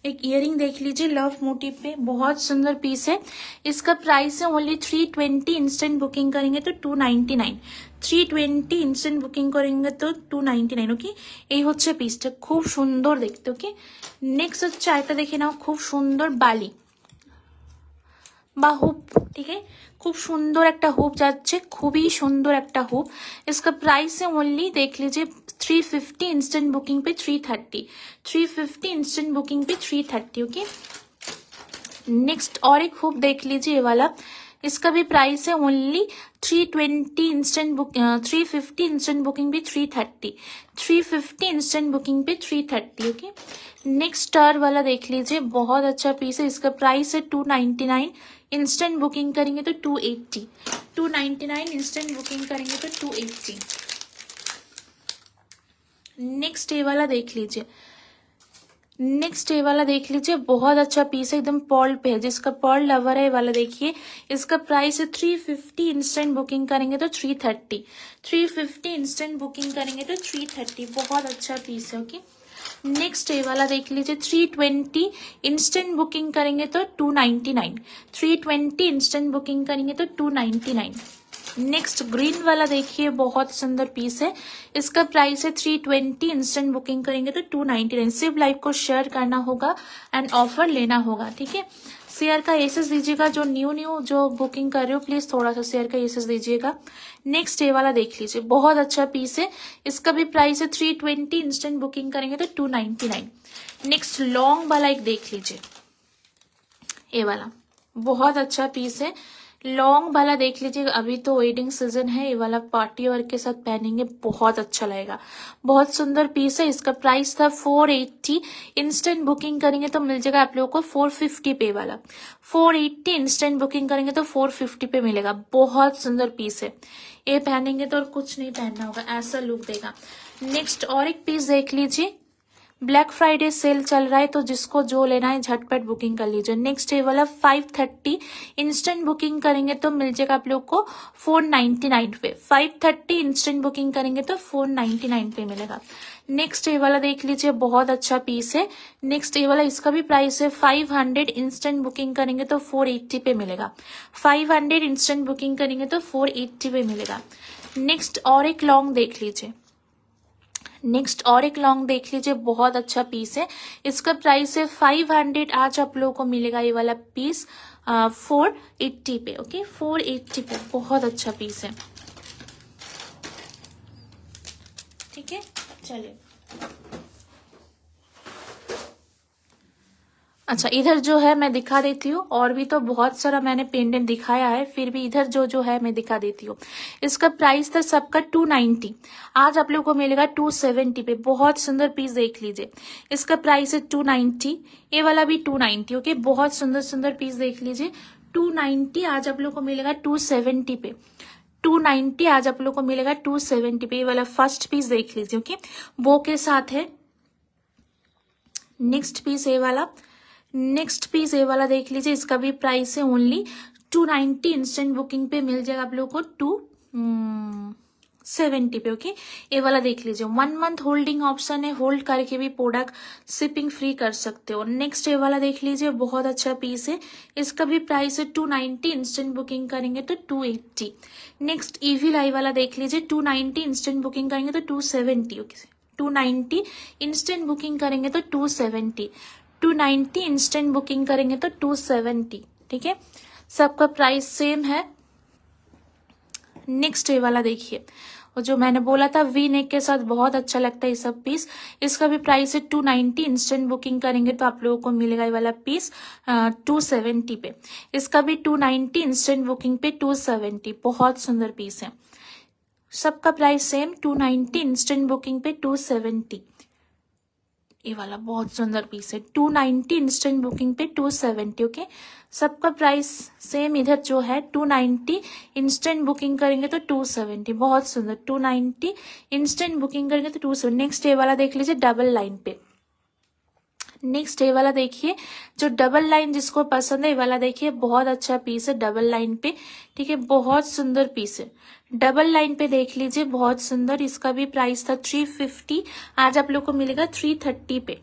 एक इयरिंग देख लीजिए, लव मोटिव पे, बहुत सुंदर पीस है। इसका प्राइस है ओनली 320। इंस्टेंट बुकिंग करेंगे तो 299। 320 इंस्टेंट बुकिंग करेंगे तो 299। ओके, এই হচ্ছে পিসটা, খুব সুন্দর দেখতে। ওকে, নেক্সট হচ্ছে আরেকটা দেখে নাও, খুব সুন্দর বালি বা হুপ, ঠিক है, खूब सुंदर एक हुप जाच्छे, खूब ही सुंदर एक हुप। इसका प्राइस है ओनली, देख लीजिए, 350। इंस्टेंट बुकिंग पे 330। 350 इंस्टेंट बुकिंग पे 330। ओके, नेक्स्ट और एक हुप देख लीजिए, ये वाला, इसका भी प्राइस है only 320। Instant book 350 instant booking पे 330। 350 इंस्टेंट बुकिंग पे 330। ओके, नेक्स्ट स्टार वाला देख लीजिए, बहुत अच्छा पीस है। इसका प्राइस है 299। इंस्टेंट बुकिंग करेंगे तो 280। 299 इंस्टेंट बुकिंग करेंगे तो 280। नेक्स्ट ये वाला देख लीजिए, नेक्स्ट ये वाला देख लीजिए, बहुत अच्छा पीस है, एकदम पर्ल पे है, जिसका पर्ल लवर है ये वाला देखिए। इसका प्राइस है 350, इंस्टेंट बुकिंग करेंगे तो 330, 350 इंस्टेंट बुकिंग करेंगे तो 330, बहुत अच्छा पीस है। ओके, नेक्स्ट ये वाला देख लीजिए, 320 इंस्टेंट बुकिंग करेंगे तो 299, 320 इंस्टेंट बुकिंग करेंगे तो 299। नेक्स्ट ग्रीन वाला देखिए, बहुत सुंदर पीस है, इसका प्राइस है 320, इंस्टेंट बुकिंग करेंगे तो 299। सिर्फ लाइव को शेयर करना होगा एंड ऑफर लेना होगा, ठीक है। शेयर का एसेस दीजिएगा, जो न्यू जो बुकिंग कर रहे हो प्लीज थोड़ा सा शेयर का एसेस दीजिएगा। नेक्स्ट ये वाला देख लीजिए, बहुत अच्छा पीस है, इसका भी प्राइस है 320, इंस्टेंट बुकिंग करेंगे तो 299। नेक्स्ट लॉन्ग वाला एक देख लीजिए, ये वाला बहुत अच्छा पीस है, लॉन्ग वाला देख लीजिए। अभी तो वेडिंग सीजन है, ये वाला पार्टी वेयर के साथ पहनेंगे बहुत अच्छा लगेगा, बहुत सुंदर पीस है। इसका प्राइस था 480, इंस्टेंट बुकिंग करेंगे तो मिल जाएगा आप लोगों को 450 पे वाला, 480 इंस्टेंट बुकिंग करेंगे तो 450 पे मिलेगा। बहुत सुंदर पीस है, ये पहनेंगे तो और कुछ नहीं पहनना होगा, ऐसा लुक देगा। नेक्स्ट और एक पीस देख लीजिए, ब्लैक फ्राइडे सेल चल रहा है तो जिसको जो लेना है झटपट बुकिंग कर लीजिए। नेक्स्ट ये वाला 530, इंस्टेंट बुकिंग करेंगे तो मिल जाएगा आप लोग को 499 पे, 530 इंस्टेंट बुकिंग करेंगे तो 499 पे मिलेगा। नेक्स्ट ये वाला देख लीजिए, बहुत अच्छा पीस है। नेक्स्ट ये वाला, इसका भी प्राइस है 500, इंस्टेंट बुकिंग करेंगे तो 480 पे मिलेगा, 500 इंस्टेंट बुकिंग करेंगे तो 480 पे मिलेगा। नेक्स्ट और एक लॉन्ग देख लीजिए, नेक्स्ट और एक लॉन्ग देख लीजिए, बहुत अच्छा पीस है, इसका प्राइस है 500, आज आप लोगों को मिलेगा ये वाला पीस 480 पे। ओके, 480 पे, बहुत अच्छा पीस है, ठीक है। चलिए अच्छा, इधर जो है मैं दिखा देती हूँ, और भी तो बहुत सारा मैंने पेंडेंट दिखाया है, फिर भी इधर जो है मैं दिखा देती हूँ। इसका प्राइस था सबका 290, आज आप लोगों को मिलेगा 270 पे। बहुत सुंदर पीस देख लीजिए, इसका प्राइस है 290, ये वाला भी 290। ओके, बहुत सुंदर सुंदर पीस देख लीजिए, 290 आज आप लोग को मिलेगा 270 पे, 290 आज आप लोग को मिलेगा 270 पे। ये वाला फर्स्ट पीस देख लीजिए, ओके, बो के साथ है। नेक्स्ट पीस ये वाला, नेक्स्ट पीस ये वाला देख लीजिए, इसका भी प्राइस है ओनली 290, इंस्टेंट बुकिंग पे मिल जाएगा आप लोगों को 270 पे। ओके, ये वाला देख लीजिए, 1 मंथ होल्डिंग ऑप्शन है, होल्ड करके भी प्रोडक्ट शिपिंग फ्री कर सकते हो। नेक्स्ट ये वाला देख लीजिए, बहुत अच्छा पीस है, इसका भी प्राइस है 290, इंस्टेंट बुकिंग करेंगे तो 280। नेक्स्ट ईविल आई वाला देख लीजिए, 290 इंस्टेंट बुकिंग करेंगे तो 270। ओके, 290 इंस्टेंट बुकिंग करेंगे तो 270, 290 इंस्टेंट बुकिंग करेंगे तो 270, ठीक है, सबका प्राइस सेम है। नेक्स्ट ये वाला देखिए, और जो मैंने बोला था वी नेक के साथ बहुत अच्छा लगता है ये सब पीस, इसका भी प्राइस है 290, इंस्टेंट बुकिंग करेंगे तो आप लोगों को मिलेगा ये वाला पीस 270 पे। इसका भी 290, इंस्टेंट बुकिंग पे 270, बहुत सुंदर पीस है, सबका प्राइस सेम 290, इंस्टेंट बुकिंग पे 270। ये वाला बहुत सुंदर पीस है, 290 इंस्टेंट बुकिंग पे 270। ओके, सबका प्राइस सेम, इधर जो है 290 इंस्टेंट बुकिंग करेंगे तो 270, बहुत सुंदर, 290 इंस्टेंट बुकिंग करेंगे तो 270। नेक्स्ट ये वाला देख लीजिए, डबल लाइन पे। नेक्स्ट ये वाला देखिए, जो डबल लाइन जिसको पसंद है ये वाला देखिए, बहुत अच्छा पीस है डबल लाइन पे, ठीक है, बहुत सुंदर पीस है, डबल लाइन पे देख लीजिए, बहुत सुंदर। इसका भी प्राइस था 350, आज आप लोग को मिलेगा 330 पे।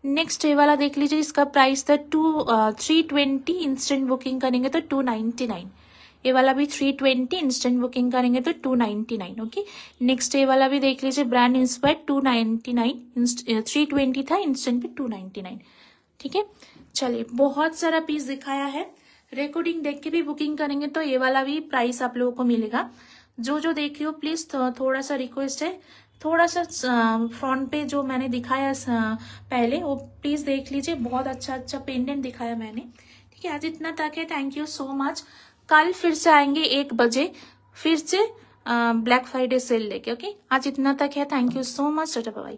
नेक्स्ट ये वाला देख लीजिए, इसका प्राइस था 320, इंस्टेंट बुकिंग करेंगे तो 299। ये वाला भी 320, इंस्टेंट बुकिंग करेंगे तो 299। ओके, नेक्स्ट ये वाला भी देख लीजिए, ब्रांड इंस्पायर 299, 320 था, इंस्टेंट पे 299, ठीक है। चलिए, बहुत सारा पीस दिखाया है, रिकॉर्डिंग देख के भी बुकिंग करेंगे तो ये वाला भी प्राइस आप लोगों को मिलेगा। जो देख रही हो प्लीज थोड़ा सा रिक्वेस्ट है, थोड़ा सा फ्रंट पे जो मैंने दिखाया पहले वो प्लीज देख लीजिए, बहुत अच्छा अच्छा पेंडेंट दिखाया मैंने, ठीक है। आज इतना तक है, थैंक यू सो मच। कल फिर से आएंगे 1 बजे फिर से ब्लैक फ्राइडे सेल लेके। ओके, आज इतना तक है, thank you so much, tata bye.